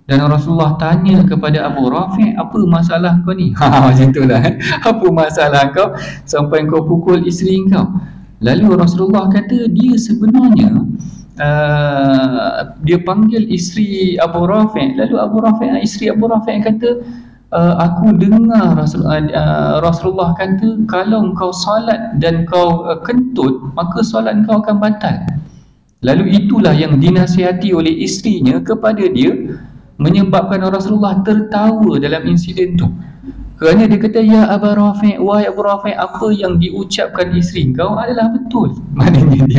dan Rasulullah tanya kepada Abu Rafi', apa masalah kau ni? Macam itulah, apa masalah kau sampai kau pukul isteri kau? Lalu Rasulullah kata dia sebenarnya dia panggil isteri Abu Rafi'. Lalu isteri Abu Rafi' kata, aku dengar Rasulullah kata kalau kau salat dan kau kentut, maka solat kau akan batal. Lalu itulah yang dinasihati oleh isterinya kepada dia, menyebabkan Rasulullah tertawa dalam insiden tu. Kerana dia kata, ya Abu Rafi', wahai Abu Rafi', apa yang diucapkan isteri kau adalah betul. Maknanya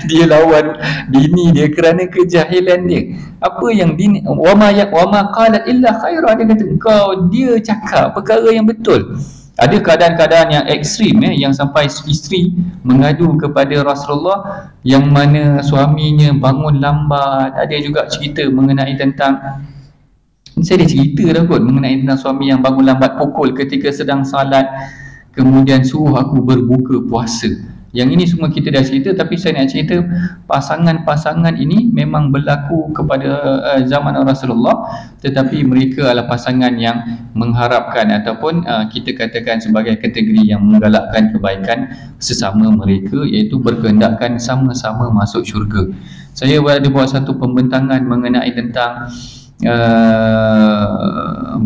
dia lawan bini dia kerana kejahilan dia. Apa yang bini wa ma qalat illa khaira, dia kata dia cakap perkara yang betul. Ada keadaan-keadaan yang ekstrim yang sampai isteri mengadu kepada Rasulullah yang mana suaminya bangun lambat. Ada juga cerita mengenai tentang, saya dah cerita dah kot, mengenai tentang suami yang bangun lambat pukul ketika sedang salat, kemudian suruh aku berbuka puasa. Yang ini semua kita dah cerita, tapi saya nak cerita pasangan-pasangan ini memang berlaku kepada zaman Rasulullah, tetapi mereka adalah pasangan yang mengharapkan ataupun kita katakan sebagai kategori yang menggalakkan kebaikan sesama mereka, iaitu berkehendakkan sama-sama masuk syurga. Saya ada buat satu pembentangan mengenai tentang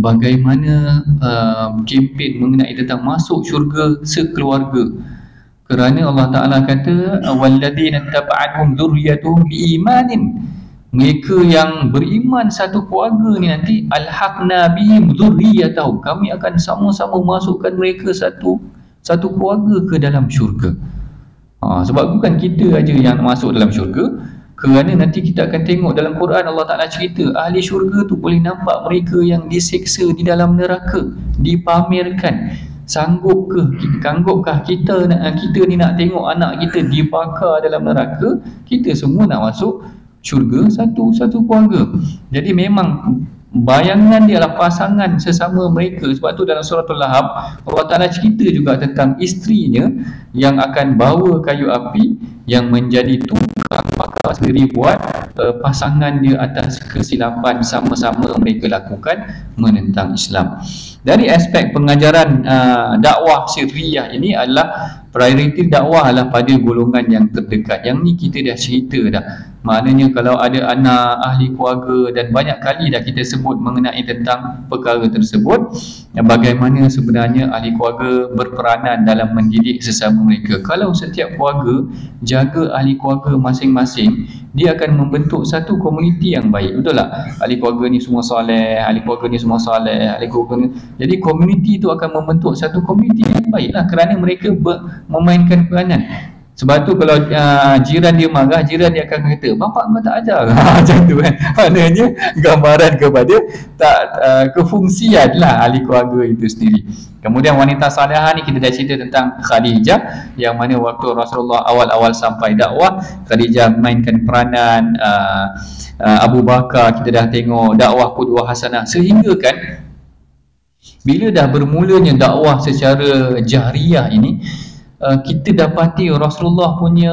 bagaimana kempen mengenai tentang masuk syurga sekeluarga. Kerana Allah Ta'ala kata walladzina taba'atuhum dzurriyyatuhum biimanin, mereka yang beriman satu keluarga ni nanti alhaqna bihim dzurriyyatahum, kami akan sama-sama masukkan mereka satu keluarga ke dalam syurga. Sebab bukan kita aja yang masuk dalam syurga, kerana nanti kita akan tengok dalam Quran Allah Ta'ala cerita ahli syurga tu boleh nampak mereka yang diseksa di dalam neraka, dipamerkan. Sanggupkah kita ni nak tengok anak kita dibakar dalam neraka? Kita semua nak masuk syurga satu keluarga. Jadi memang bayangan dia adalah pasangan sesama mereka. Sebab tu dalam surah Al-Lahab Allah Ta'ala cerita juga tentang isterinya yang akan bawa kayu api yang menjadi tukang bakar sendiri buat pasangan dia atas kesilapan sama-sama mereka lakukan menentang Islam. Dari aspek pengajaran dakwah sirriyah ini adalah prioriti dakwah adalah pada golongan yang terdekat. Yang ni kita dah cerita dah. Maknanya kalau ada anak, ahli keluarga, dan banyak kali dah kita sebut mengenai tentang perkara tersebut, bagaimana sebenarnya ahli keluarga berperanan dalam mendidik sesama mereka. Kalau setiap keluarga jaga ahli keluarga masing-masing, dia akan membentuk satu komuniti yang baik. Betul tak? Ahli keluarga ni semua soleh, ahli keluarga ni semua soleh, ahli keluarga ni. Jadi komuniti itu akan membentuk satu komuniti yang baiklah kerana mereka memainkan peranan. Sebab tu kalau jiran dia marah, jiran dia akan kata, bapak kau tak ajar. Macam tu kan. Maknanya gambaran kepada tak kefungsian lah ahli keluarga itu sendiri. Kemudian wanita salihah ni kita dah cerita tentang Khadijah, yang mana waktu Rasulullah awal-awal sampai dakwah, Khadijah mainkan peranan, Abu Bakar kita dah tengok dakwah qudwah hasanah, sehingga kan bila dah bermulanya dakwah secara jahriyah ini, kita dapati Rasulullah punya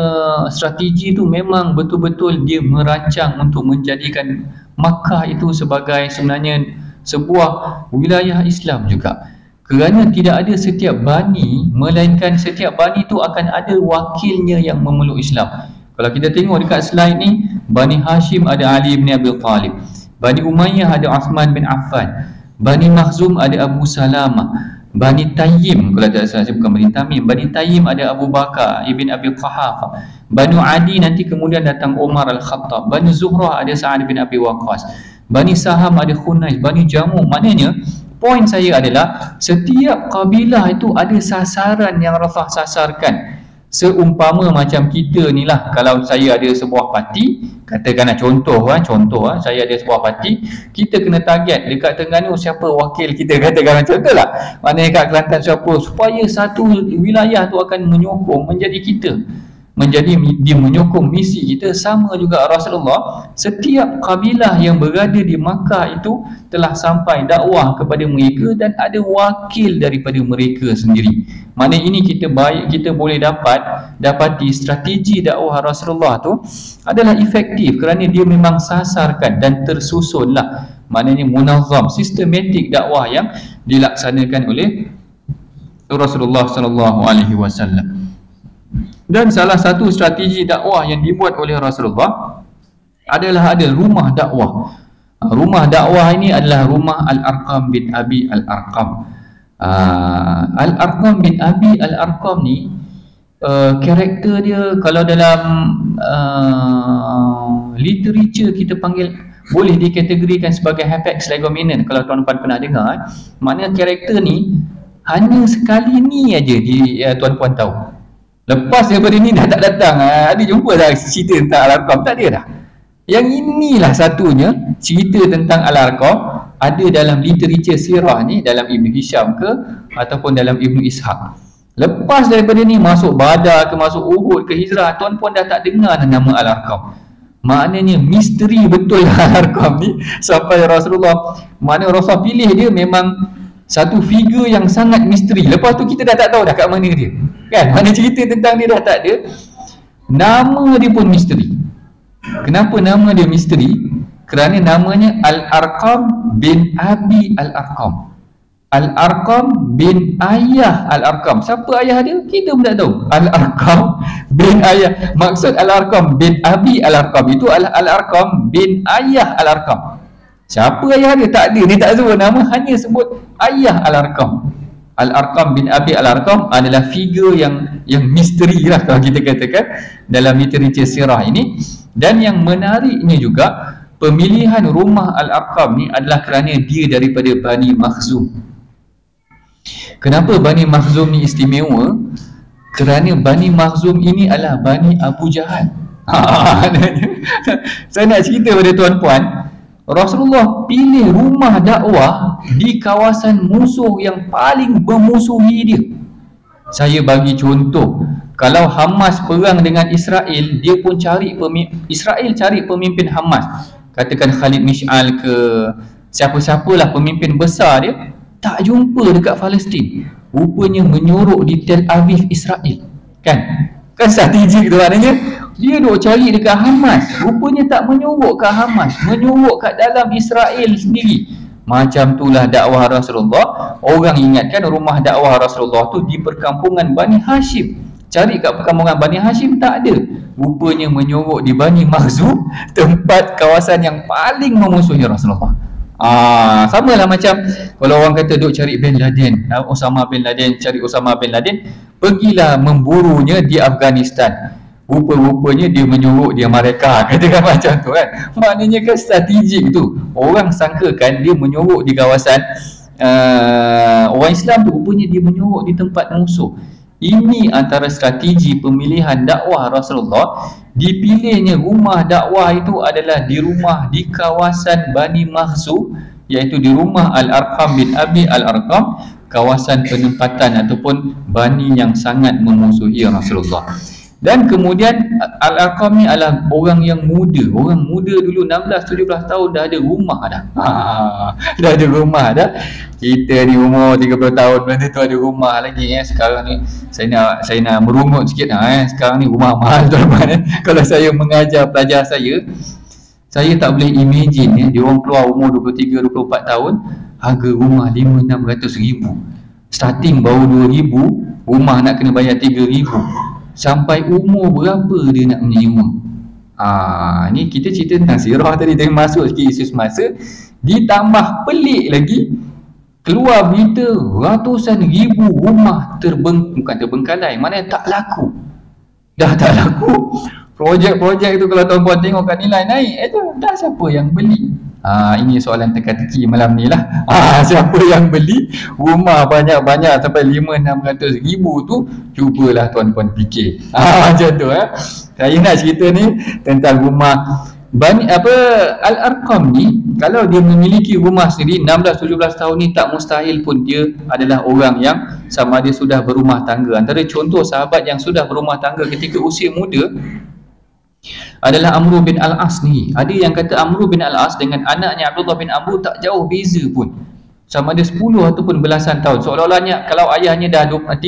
strategi tu memang betul-betul dia merancang untuk menjadikan Makkah itu sebagai sebenarnya sebuah wilayah Islam juga. Kerana tidak ada setiap bani, melainkan setiap bani tu akan ada wakilnya yang memeluk Islam. Kalau kita tengok dekat slide ni, Bani Hashim ada Ali bin Abi Talib, Bani Umayyah ada Uthman bin Affan, Bani Makhzum ada Abu Salamah, Bani Tayyim, kalau tak salah saya bukan Bani Tamim, Bani Tayyim ada Abu Bakar Ibn Abi Quhafa, Bani Adi nanti kemudian datang Umar Al-Khattab, Bani Zuhrah ada Sa'ad bin Abi Waqqas, Bani Saham ada Khunais, Bani Jamuh. Maknanya poin saya adalah setiap kabilah itu ada sasaran yang Rasulullah sasarkan. Seumpama macam kita ni lah, kalau saya ada sebuah parti, katakanlah contoh saya ada sebuah parti, kita kena target dekat Terengganu siapa wakil kita, katakan macam tu lah. Maknanya kat Kelantan siapa, supaya satu wilayah tu akan menyokong menjadi kita, menjadi dia menyokong misi kita. Sama juga Rasulullah, setiap kabilah yang berada di Makkah itu telah sampai dakwah kepada mereka dan ada wakil daripada mereka sendiri. Mana ini kita boleh dapati strategi dakwah Rasulullah tu adalah efektif kerana dia memang sasarkan dan tersusunlah. Maknanya munazam, sistematik dakwah yang dilaksanakan oleh Rasulullah sallallahu alaihi wasallam. Dan salah satu strategi dakwah yang dibuat oleh Rasulullah adalah ada rumah dakwah. Rumah dakwah ini adalah rumah Al-Arqam bin Abi Al-Arqam. Al-Arqam bin Abi Al-Arqam ni karakter dia kalau dalam literature kita panggil, boleh dikategorikan sebagai hapex legomenon kalau tuan-tuan pernah dengar. Maknanya karakter ni hanya sekali ni aja tuan-tuan tahu. Lepas daripada ni dah tak datang. Ada jumpa dah cerita tentang Al-Arqam? Tak ada dah. Yang inilah satunya cerita tentang Al-Arqam ada dalam literature sirah ni, dalam Ibn Hisham ke ataupun dalam Ibn Ishaq. Lepas daripada ni masuk Badar ke, masuk Uhud ke, Hijrah, tuan-puan dah tak dengar nama Al-Arqam. Maknanya misteri betul Al-Arqam ni sampai Rasulullah, mana Rasulullah pilih dia memang satu figure yang sangat misteri. Lepas tu kita dah tak tahu dah kat mana dia, kan? Mana cerita tentang dia dah tak ada. Nama dia pun misteri. Kenapa nama dia misteri? Kerana namanya Al-Arqam bin Abi Al-Arqam. Al-Arqam bin ayah Al-Arqam. Siapa ayah dia? Kita pun tak tahu. Al-Arqam bin ayah. Maksud Al-Arqam bin Abi Al-Arqam itu Al-Arqam bin ayah Al-Arqam. Siapa ayah dia? Tak ada. Dia tak sebut nama, hanya sebut ayah Al-Arqam. Al-Arqam bin Abi Al-Arqam adalah figure yang misteri lah kalau kita katakan dalam literature sirah ini. Dan yang menariknya juga, pemilihan rumah Al-Arqam ni adalah kerana dia daripada Bani Makhzum. Kenapa Bani Makhzum ni istimewa? Kerana Bani Makhzum ini adalah Bani Abu Jahal. Saya nak cerita pada tuan-puan, Rasulullah pilih rumah dakwah di kawasan musuh yang paling memusuhi dia. Saya bagi contoh, kalau Hamas perang dengan Israel, dia pun cari Israel cari pemimpin Hamas, katakan Khalid Mish'al ke siapa-siapalah pemimpin besar dia, tak jumpa dekat Palestin. Rupanya menyorok di Tel Aviv, Israel. Kan strategik tu, maknanya dia duk cari dekat Hamas, rupanya tak menyorok kat Hamas, menyorok kat dalam Israel sendiri. Macam itulah dakwah Rasulullah. Orang ingatkan rumah dakwah Rasulullah tu di perkampungan Bani Hashim. Cari kat perkampungan Bani Hashim, tak ada. Rupanya menyorok di Bani Makhzum, tempat kawasan yang paling memusuhi Rasulullah. Sama lah macam kalau orang kata duk cari Bin Laden, Osama Bin Laden, cari Osama Bin Laden, pergilah memburunya di Afghanistan. Rupa-rupanya dia menyorok di Amerika, katakan macam tu kan. Maknanya kan strategik tu. Orang sangkakan dia menyorok di kawasan orang Islam tu, rupanya dia menyorok di tempat musuh. Ini antara strategi pemilihan dakwah Rasulullah. Dipilihnya rumah dakwah itu adalah di rumah di kawasan Bani Makhzum, iaitu di rumah Al-Arqam bin Abi Al-Arqam, kawasan penempatan ataupun Bani yang sangat memusuhi Rasulullah. Dan kemudian Al-Arqam ni adalah orang yang muda. Orang muda dulu 16-17 tahun dah ada rumah dah. Dah ada rumah dah. Kita ni umur 30 tahun belum tentu ada rumah lagi Sekarang ni saya nak merungut sikit Sekarang ni rumah mahal tuan-tuan Kalau saya mengajar pelajar saya tak boleh imagine dia orang keluar umur 23-24 tahun, harga rumah 500-600 ribu. Starting baru 2,000, rumah nak kena bayar 3,000. Sampai umur berapa dia nak menyewa? Ni kita cerita tentang sirah tadi, masuk sikit isu semasa. Ditambah pelik lagi, keluar berita ratusan ribu rumah bukan terbengkalai, maknanya tak laku. Dah tak laku. Projek-projek tu kalau tuan-puan tengok kat nilai naik, dah siapa yang beli? Ini soalan teka-teki malam ni lah. Siapa yang beli rumah banyak-banyak sampai 500-600 ribu tu? Cubalah tuan-puan fikir. Macam tu Saya nak cerita ni tentang rumah Al-Arqam ni. Kalau dia memiliki rumah sendiri 16-17 tahun ni, tak mustahil pun dia adalah orang yang sama ada sudah berumah tangga. Antara contoh sahabat yang sudah berumah tangga ketika usia muda adalah Amr bin Al-As ni. Ada yang kata Amr bin Al-As dengan anaknya Abdullah bin Amr tak jauh beza pun, sama ada 10 ataupun belasan tahun. Seolah-olahnya kalau ayahnya dah 35,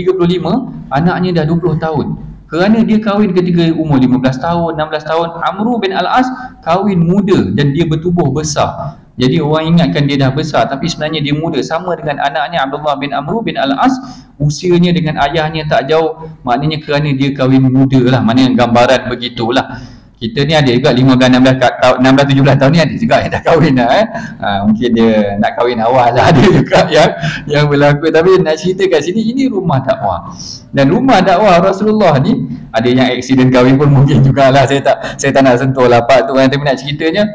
anaknya dah 20 tahun. Kerana dia kahwin ketika umur 15 tahun, 16 tahun. Amr bin Al-As kahwin muda dan dia bertubuh besar. Jadi orang ingatkan dia dah besar, tapi sebenarnya dia muda. Sama dengan anaknya Abdullah bin Amr bin Al-As, usianya dengan ayahnya tak jauh. Maknanya kerana dia kahwin muda lah, maknanya gambaran begitulah. Kita ni ada juga 16-17 tahun ni ada juga yang dah kahwin dah mungkin dia nak kahwin awal lah, ada juga yang berlaku. Tapi nak cerita kat sini, ini rumah dakwah. Dan rumah dakwah Rasulullah ni, ada yang aksiden kahwin pun mungkin jugalah. Saya tak nak sentuh lapak tu tapi nak ceritanya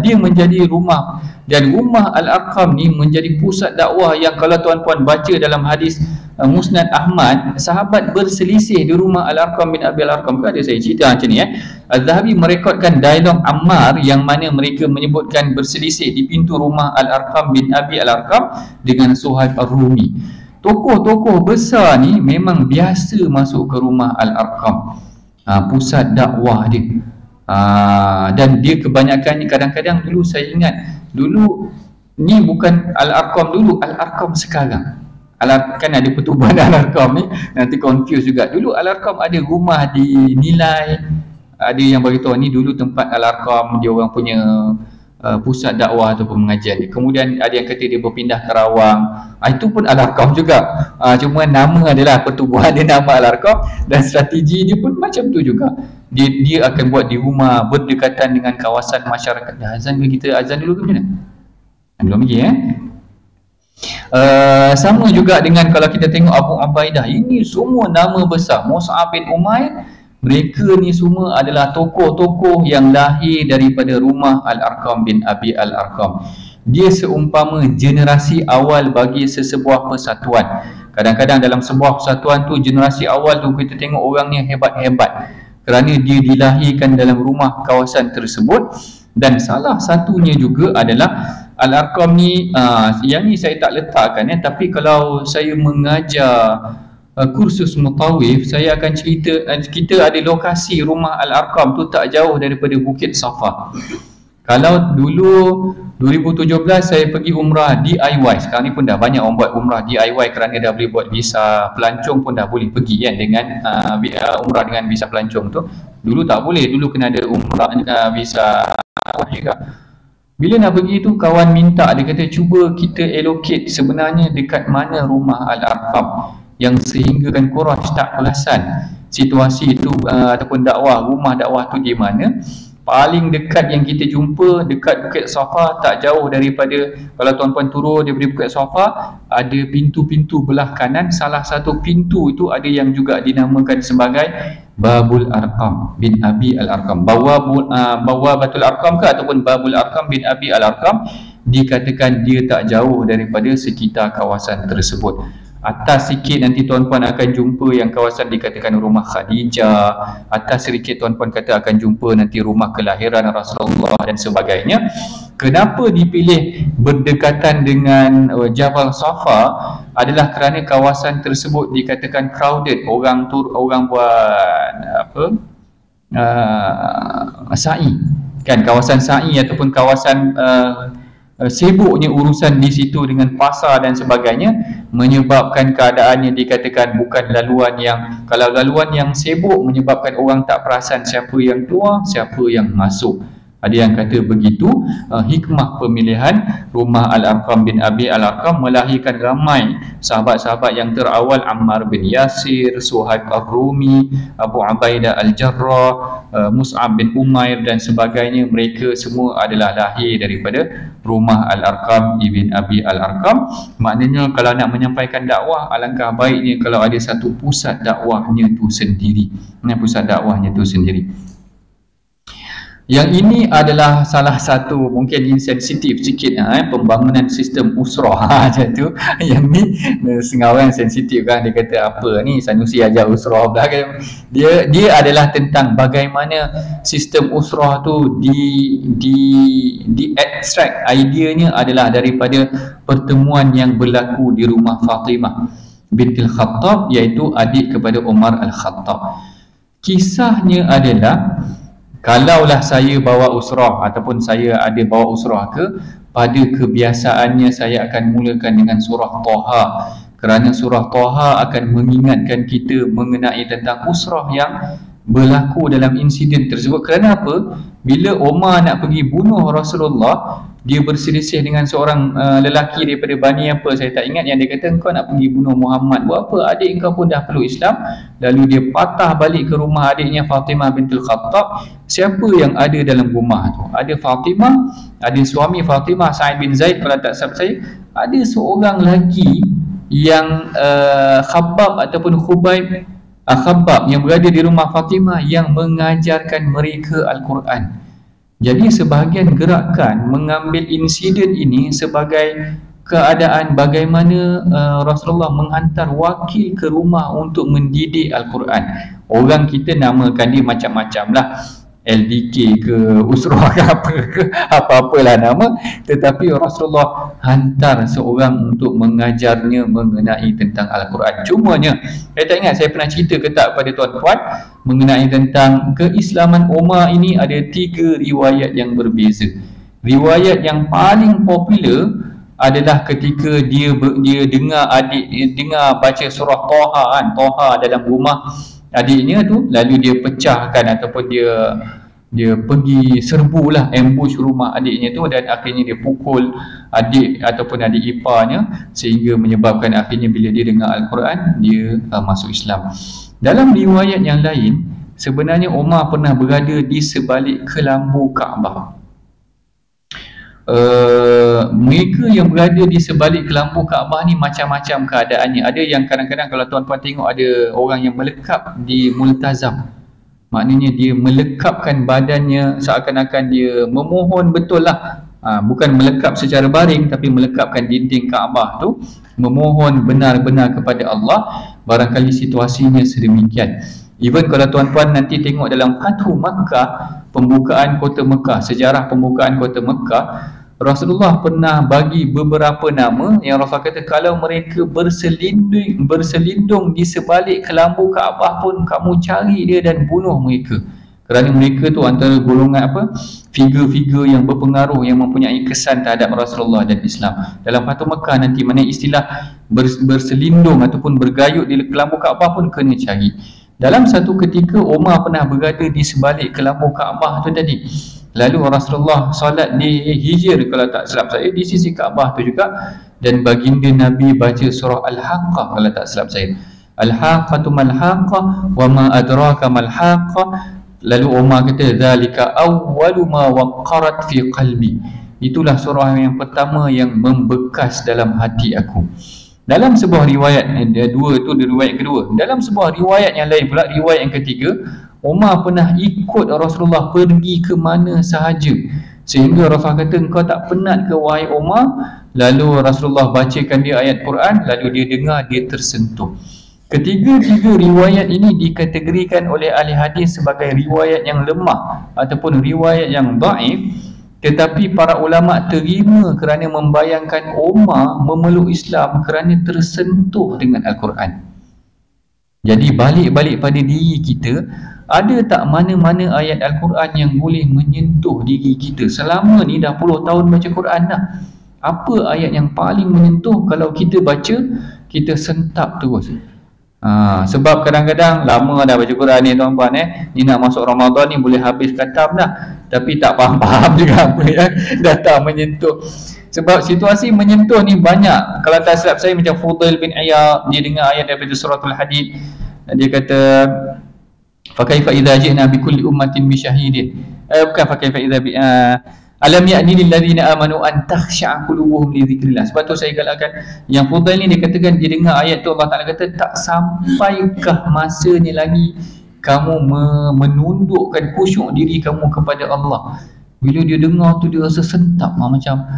dia menjadi rumah. Dan rumah Al-Arqam ni menjadi pusat dakwah yang kalau tuan-puan baca dalam hadis Musnad Ahmad, sahabat berselisih di rumah Al-Arqam bin Abi Al-Arqam. Ada saya cerita macam ni Al-Zahabi merekodkan dialog Ammar yang mana mereka menyebutkan berselisih di pintu rumah Al-Arqam bin Abi Al-Arqam dengan Suhaib Ar-Rumi. Tokoh-tokoh besar ni memang biasa masuk ke rumah Al-Arqam, pusat dakwah dia. Dan dia kebanyakannya, kadang-kadang dulu saya ingat, dulu ni bukan Al-Arqam dulu, Al-Arqam sekarang. Kan ada pertubuhan Al-Arqam ni, nanti confuse juga. Dulu Al-Arqam ada rumah di Nilai, ada yang beritahu ni dulu tempat Al-Arqam, dia orang punya pusat dakwah ataupun pengajian. Kemudian ada yang kata dia berpindah ke Rawang, itu pun Al-Arqam juga. Cuma nama adalah pertubuhan dia, nama Al-Arqam, dan strategi dia pun macam tu juga. Dia akan buat di rumah berdekatan dengan kawasan masyarakat. Dah azan ke kita? Azan dulu ke macam mana? Belum lagi sama juga dengan kalau kita tengok Abu Ubaidah, ini semua nama besar. Mus'ab bin Umair, mereka ni semua adalah tokoh-tokoh yang lahir daripada rumah Al-Arqam bin Abi Al-Arqam. Dia seumpama generasi awal bagi sesebuah persatuan. Kadang-kadang dalam sebuah persatuan tu, generasi awal tu kita tengok orangnya hebat-hebat kerana dia dilahirkan dalam rumah kawasan tersebut. Dan salah satunya juga adalah Al-Arqam ni, yang ni saya tak letakkan tapi kalau saya mengajar kursus mutawif, saya akan cerita. Kita ada lokasi rumah Al-Arqam tu tak jauh daripada Bukit Safa. Kalau dulu 2017 saya pergi umrah DIY, sekarang ni pun dah banyak orang buat umrah DIY kerana dah boleh buat visa pelancong pun dah boleh pergi dengan umrah dengan visa pelancong tu. Dulu tak boleh, dulu kena ada umrah visa juga. Bila nak pergi tu, kawan minta, dia kata cuba kita allocate sebenarnya dekat mana rumah Al-Arqam, yang sehinggakan korang tak perasan situasi itu ataupun rumah dakwah tu di mana. Paling dekat yang kita jumpa dekat Bukit Safa, tak jauh daripada, kalau tuan-puan turun daripada Bukit Safa, ada pintu-pintu belah kanan. Salah satu pintu itu ada yang juga dinamakan sebagai Babul Arqam bin Abi Al-Arqam. Bawabatul Arqam ke ataupun Babul Arqam bin Abi Al-Arqam, dikatakan dia tak jauh daripada sekitar kawasan tersebut. Atas sikit nanti tuan-puan akan jumpa yang kawasan dikatakan rumah Khadijah. Atas sedikit tuan-puan kata akan jumpa nanti rumah kelahiran Rasulullah dan sebagainya. Kenapa dipilih berdekatan dengan Jabal Safa adalah kerana kawasan tersebut dikatakan crowded. Orang buat apa? Sa'i. Kan kawasan sa'i ataupun kawasan sibuknya urusan di situ dengan pasar dan sebagainya, menyebabkan keadaannya dikatakan bukan laluan yang, kalau laluan yang sibuk menyebabkan orang tak perasan siapa yang keluar, siapa yang masuk. Ada yang kata begitu. Hikmah pemilihan rumah Al-Arqam bin Abi Al-Arqam melahirkan ramai sahabat-sahabat yang terawal, Ammar bin Yasir, Suhaib Ar-Rumi, Abu Ubaidah Al-Jarrah, Mus'ab bin Umair dan sebagainya. Mereka semua adalah lahir daripada rumah Al-Arqam ibn Abi Al-Arqam. Maknanya kalau nak menyampaikan dakwah, alangkah baiknya kalau ada satu pusat dakwahnya tu sendiri. Pusat dakwahnya tu sendiri. Yang ini adalah salah satu mungkin insensitif sikit pembangunan sistem usrah macam tu. Yang ni setengah orang sensitif kan, dia kata apa ni Sanusi ajar usrah pula kan. Dia adalah tentang bagaimana sistem usrah tu di extract. Ideanya adalah daripada pertemuan yang berlaku di rumah Fatimah binti Al-Khattab, iaitu adik kepada Umar Al-Khattab. Kisahnya adalah, kalaulah saya bawa usrah ataupun saya ada bawa usrah pada kebiasaannya saya akan mulakan dengan surah Taha, kerana surah Taha akan mengingatkan kita mengenai tentang usrah yang berlaku dalam insiden tersebut. Kerana apa? Bila Umar nak pergi bunuh Rasulullah, dia berselisih dengan seorang lelaki daripada Bani apa saya tak ingat, yang dia kata engkau nak pergi bunuh Muhammad, buat apa? Adik engkau pun dah peluk Islam. Lalu dia patah balik ke rumah adiknya Fatimah bintul Khattab. Siapa yang ada dalam rumah tu? Ada Fatimah, ada suami Fatimah Sa'id bin Zaid kalau tak salah saya, ada seorang lagi yang Khabbab ataupun Khubayb Khabbab yang berada di rumah Fatimah yang mengajarkan mereka Al-Quran. Jadi sebahagian gerakan mengambil insiden ini sebagai keadaan bagaimana Rasulullah menghantar wakil ke rumah untuk mendidik Al-Quran. Orang kita namakan dia macam-macam lah, LDK ke usrah ke apa-apalah nama, tetapi Rasulullah hantar seorang untuk mengajarnya mengenai tentang Al-Quran. Cumanya saya tak ingat saya pernah cerita ke tak pada tuan-tuan mengenai tentang keislaman Umar ini. Ada 3 riwayat yang berbeza. Riwayat yang paling popular adalah ketika dia dengar baca surah Taha kan, Taha dalam rumah adiknya tu, lalu dia pecahkan ataupun dia pergi serbulah, ambush rumah adiknya tu, dan akhirnya dia pukul adik ataupun adik iparnya sehingga menyebabkan akhirnya bila dia dengar Al-Quran dia masuk Islam. Dalam riwayat yang lain, sebenarnya Umar pernah berada di sebalik kelambu Kaabah. Mereka yang berada di sebalik kelambu Kaabah ni macam-macam keadaannya. Ada yang kadang-kadang kalau tuan-tuan tengok, ada orang yang melekap di multazam. Maknanya dia melekapkan badannya seakan-akan dia memohon betul lah. Bukan melekap secara baring, tapi melekapkan dinding Kaabah tu, memohon benar-benar kepada Allah. Barangkali situasinya sedemikian. Even kalau tuan-tuan nanti tengok dalam Fathu Makkah, pembukaan kota Mekah, sejarah pembukaan kota Mekah, Rasulullah pernah bagi beberapa nama yang Rasul kata kalau mereka berselindung di sebalik kelambu Kaabah pun kamu cari dia dan bunuh mereka. Kerana mereka tu antara golongan figure-figure yang berpengaruh, yang mempunyai kesan terhadap Rasulullah dan Islam. Dalam Fathu Mekah nanti mana istilah berselindung ataupun bergayut di kelambu Kaabah pun kena cari. Dalam satu ketika Umar pernah berada di sebalik kelambu Kaabah tu tadi. Lalu Rasulullah solat di Hijr kalau tak silap saya, di sisi Kaabah tu juga, dan baginda Nabi baca surah Al-Haqqah kalau tak silap saya. Al-Haqqatu mal-Haqqah wa ma adraka mal-Haqqah. Lalu Umar kata zalika awwalu ma waqarat fi qalbi. Itulah surah yang pertama yang membekas dalam hati aku. Dalam sebuah riwayat, dua tu riwayat kedua. Dalam sebuah riwayat yang lain pula, riwayat yang ketiga, Umar pernah ikut Rasulullah pergi ke mana sahaja Sehingga Rafah kata, engkau tak penat ke wahai Umar? Lalu Rasulullah bacakan dia ayat Quran, lalu dia dengar, dia tersentuh. Ketiga-tiga riwayat ini dikategorikan oleh ahli hadis sebagai riwayat yang lemah ataupun riwayat yang dhaif, tetapi para ulama terima kerana membayangkan Umar memeluk Islam kerana tersentuh dengan Al-Quran. Jadi balik-balik pada diri kita, ada tak mana-mana ayat Al-Quran yang boleh menyentuh diri kita? Selama ni dah puluh tahun baca Quran dah, apa ayat yang paling menyentuh? Kalau kita baca, kita sentap terus. Sebab kadang-kadang lama dah baca Quran ni tuan-tuan, ni nak masuk Ramadan ni boleh habis khatam dah, tapi tak faham-faham juga apa yang dah tak menyentuh. Sebab situasi menyentuh ni banyak. Kalau tak silap saya, macam Fudail bin Iyad, dia dengar ayat daripada suratul Hadid, dia kata fa kaifa idza ji'na bi kulli ummatin bi syahidin, bukan fa kaifa idza bi alam ya'ni lil ladzina amanu an takhsha'a qulubuhum li dzikrillah. Sebab tu saya galakkan yang Fudail ni, dia katakan dia dengar ayat tu Allah Taala kata, tak sampaikah masanya lagi kamu menundukkan khusyuk diri kamu kepada Allah. Bila dia dengar tu, dia rasa sentap macam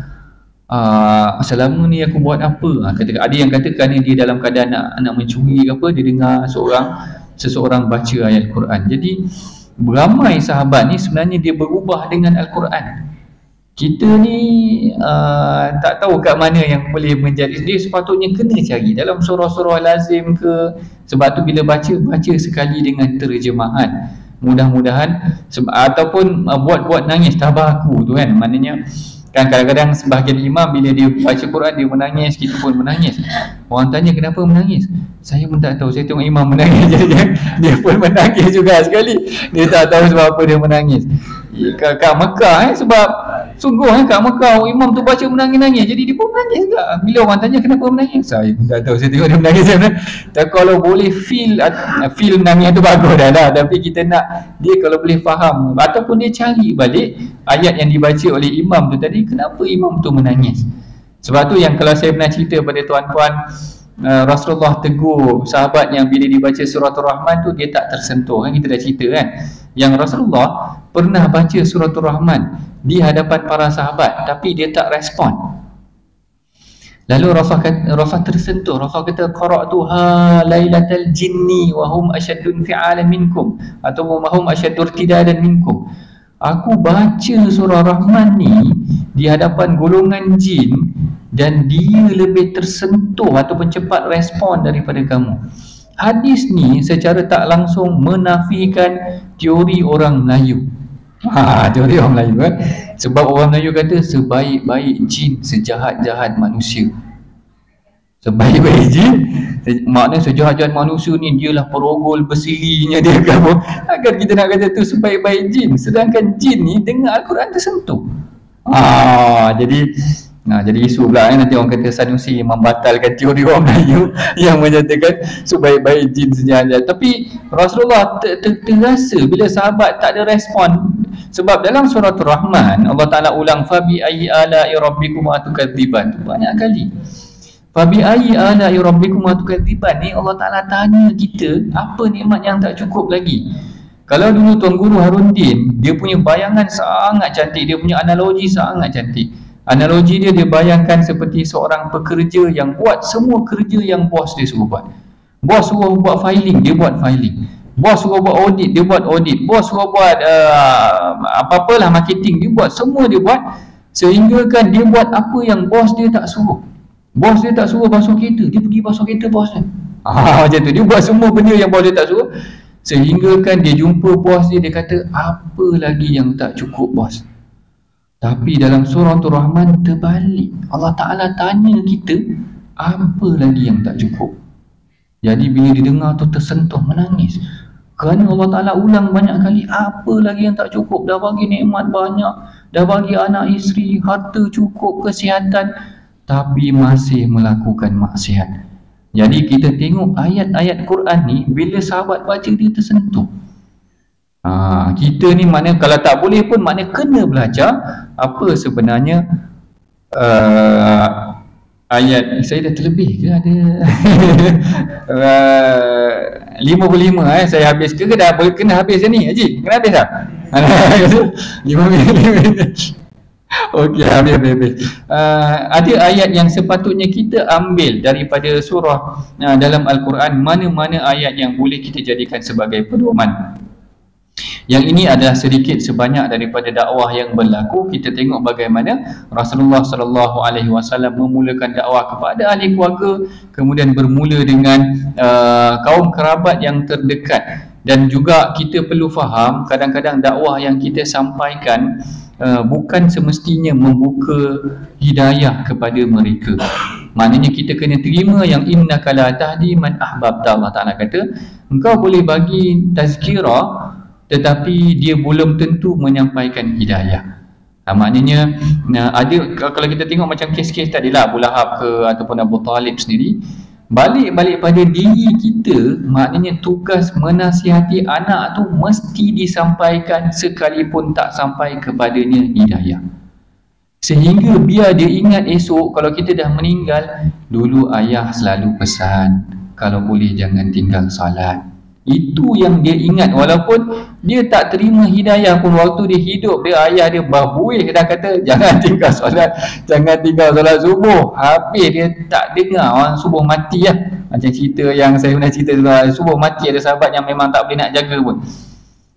selama ni aku buat apa? Ada yang katakan ni dia dalam keadaan nak mencuri ke apa, dia dengar seseorang baca ayat Quran. Jadi beramai sahabat ni sebenarnya dia berubah dengan Al-Quran. Kita ni tak tahu kat mana yang boleh menjadi, dia sepatutnya kena cari dalam surah-surah lazim ke. Sebab tu bila baca sekali dengan terjemahan, mudah-mudahan ataupun buat nangis tabaku tu kan. Maknanya kan kadang-kadang sebahagian imam bila dia baca Quran dia menangis, kita pun menangis. Orang tanya kenapa menangis, saya pun tak tahu. Saya tengok imam menangis, jadi dia pun menangis juga sekali. Dia tak tahu sebab apa dia menangis. Kat Mekah sebab sungguh kat Mekah imam tu baca menangis-nangis, jadi dia pun menangis juga. Bila orang tanya kenapa menangis, saya pun tak tahu. Saya tengok dia menangis, tak, kalau boleh feel menangis tu bagus dah lah. Tapi kita nak dia kalau boleh faham ataupun dia cari balik ayat yang dibaca oleh imam tu tadi, kenapa imam tu menangis. Sebab tu yang kalau saya pernah cerita pada tuan-tuan, Rasulullah tegur sahabat yang bila dibaca suratul Rahman tu dia tak tersentuh kan, kita dah cerita kan, yang Rasulullah pernah baca suratul Rahman di hadapan para sahabat tapi dia tak respon. Lalu Rafah tersentuh. Rafah kata, qara'tuha lailatal jinni wa hum ashaddun fi'alan minkum, atau wa hum ashaddur irtidadan minkum. Aku baca surah Rahman ni di hadapan golongan jin dan dia lebih tersentuh ataupun cepat respon daripada kamu. Hadis ni secara tak langsung menafikan teori orang Melayu. Teori orang Melayu kan. Sebab orang Melayu kata sebaik-baik jin sejahat-jahat manusia. Sebaik-baik jin, maknanya sejahat-jahat manusia ni dialah perogol bersirinya dia kamu. Agar kita nak kata tu sebaik-baik jin, sedangkan jin ni dengar Al-Quran tersentuh. Jadi isu pula nanti orang kata Sanusi membatalkan teori orang Melayu yang menyatakan sebaik-baik jin sejahat-jahat. Tapi Rasulullah terasa bila sahabat tak ada respon. Sebab dalam surah Rahman Allah Ta'ala ulang fabi ayyi ala'i rabbikum atukadziban banyak kali. Fabi ayyi ala'i rabbikum atukadziban ni Allah Ta'ala tanya kita apa nikmat yang tak cukup lagi. Kalau dulu Tuan Guru Haruddin, dia punya bayangan sangat cantik, dia punya analogi sangat cantik. Analogi dia bayangkan seperti seorang pekerja yang buat semua kerja yang bos dia suruh buat. Bos suruh buat filing, dia buat filing. Bos suruh buat audit, dia buat audit. Bos suruh buat apa-apalah marketing, dia buat, semua dia buat. Sehingga kan dia buat apa yang bos dia tak suruh. Bos dia tak suruh basuh kereta, dia pergi basuh kereta bos dia. Macam tu, dia buat semua benda yang bos dia tak suruh. Sehingga kan dia jumpa bos dia, dia kata apa lagi yang tak cukup bos. Tapi dalam surah Rahman terbalik, Allah Ta'ala tanya kita apa lagi yang tak cukup. Jadi bila didengar tu tersentuh, menangis. Kerana Allah Ta'ala ulang banyak kali apa lagi yang tak cukup. Dah bagi nikmat banyak, dah bagi anak isteri, harta cukup, kesihatan, tapi masih melakukan maksiat. Jadi kita tengok ayat-ayat Quran ni, bila sahabat baca dia tersentuh. Kita ni maknanya kalau tak boleh pun maknanya kena belajar apa sebenarnya ayat. Saya dah terlebih ke ada 55 saya habis ke dah kena habis ni Haji? Kena habis tak? 5 minit. Okey, habis. Ada ayat yang sepatutnya kita ambil daripada surah dalam Al-Quran, mana-mana ayat yang boleh kita jadikan sebagai pedoman. Yang ini adalah sedikit sebanyak daripada dakwah yang berlaku. Kita tengok bagaimana Rasulullah sallallahu alaihi wasallam memulakan dakwah kepada ahli keluarga, kemudian bermula dengan kaum kerabat yang terdekat. Dan juga kita perlu faham, kadang-kadang dakwah yang kita sampaikan bukan semestinya membuka hidayah kepada mereka. Maknanya kita kena terima yang innaka la tahdi man ahbabta. Allah Ta'ala kata, engkau boleh bagi tazkirah tetapi dia belum tentu menyampaikan hidayah. Maknanya ada, kalau kita tengok macam kes-kes tadilah Abu Lahab ke ataupun Abu Talib sendiri, balik pada diri kita. Maknanya tugas menasihati anak tu mesti disampaikan sekalipun tak sampai kepadanya hidayah, sehingga biar dia ingat esok kalau kita dah meninggal, dulu ayah selalu pesan kalau boleh jangan tinggal salat. Itu yang dia ingat, walaupun dia tak terima hidayah pun. Waktu dia hidup, dia ayah dia berbuih dah kata jangan tinggal solat, jangan tinggal solat subuh. Habis dia tak dengar, orang subuh mati lah. Macam cerita yang saya pernah cerita dulu, subuh mati ada sahabat yang memang tak boleh nak jaga pun.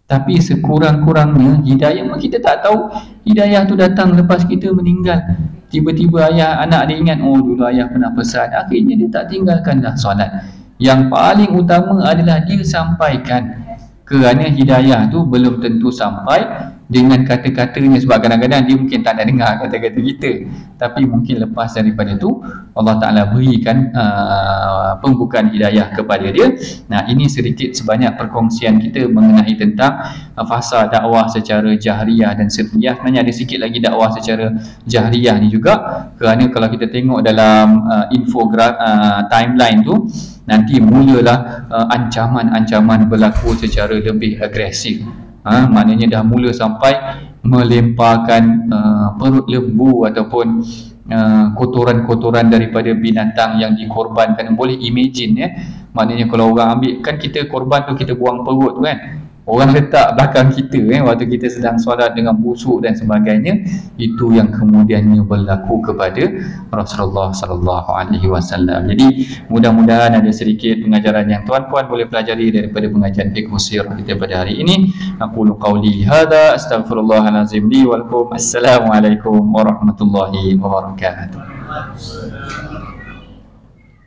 Tapi sekurang-kurangnya hidayah, kita tak tahu hidayah tu datang lepas kita meninggal. Tiba-tiba ayah, anak dia ingat, oh dulu ayah pernah pesan. Akhirnya dia tak tinggalkan dah solat. Yang paling utama adalah dia sampaikan, kerana hidayah tu belum tentu sampai dengan kata-katanya. Sebab kadang-kadang dia mungkin tak nak dengar kata-kata kita, tapi mungkin lepas daripada tu Allah Ta'ala berikan pembukaan hidayah kepada dia. Nah, ini sedikit sebanyak perkongsian kita mengenai tentang fasa dakwah secara jahriyah dan sirriyah. Sebenarnya ada sikit lagi dakwah secara jahriyah ni juga, kerana kalau kita tengok dalam timeline tu, nanti mulalah ancaman-ancaman berlaku secara lebih agresif. Maknanya dah mula sampai melemparkan perut lembu ataupun kotoran-kotoran daripada binatang yang dikorbankan. Boleh imagine ya, maknanya kalau orang ambil, kan kita korban tu kita buang perut tu kan, orang letak belakang kita waktu kita sedang solat dengan busuk dan sebagainya. Itu yang kemudiannya berlaku kepada Rasulullah sallallahu alaihi wasallam. Jadi mudah-mudahan ada sedikit pengajaran yang tuan-puan boleh pelajari daripada pengajian fiqh sirah kita pada hari ini. Aqulu qauli hadza astaghfirullahalazim li wa lakum. Assalamualaikum warahmatullahi wabarakatuh.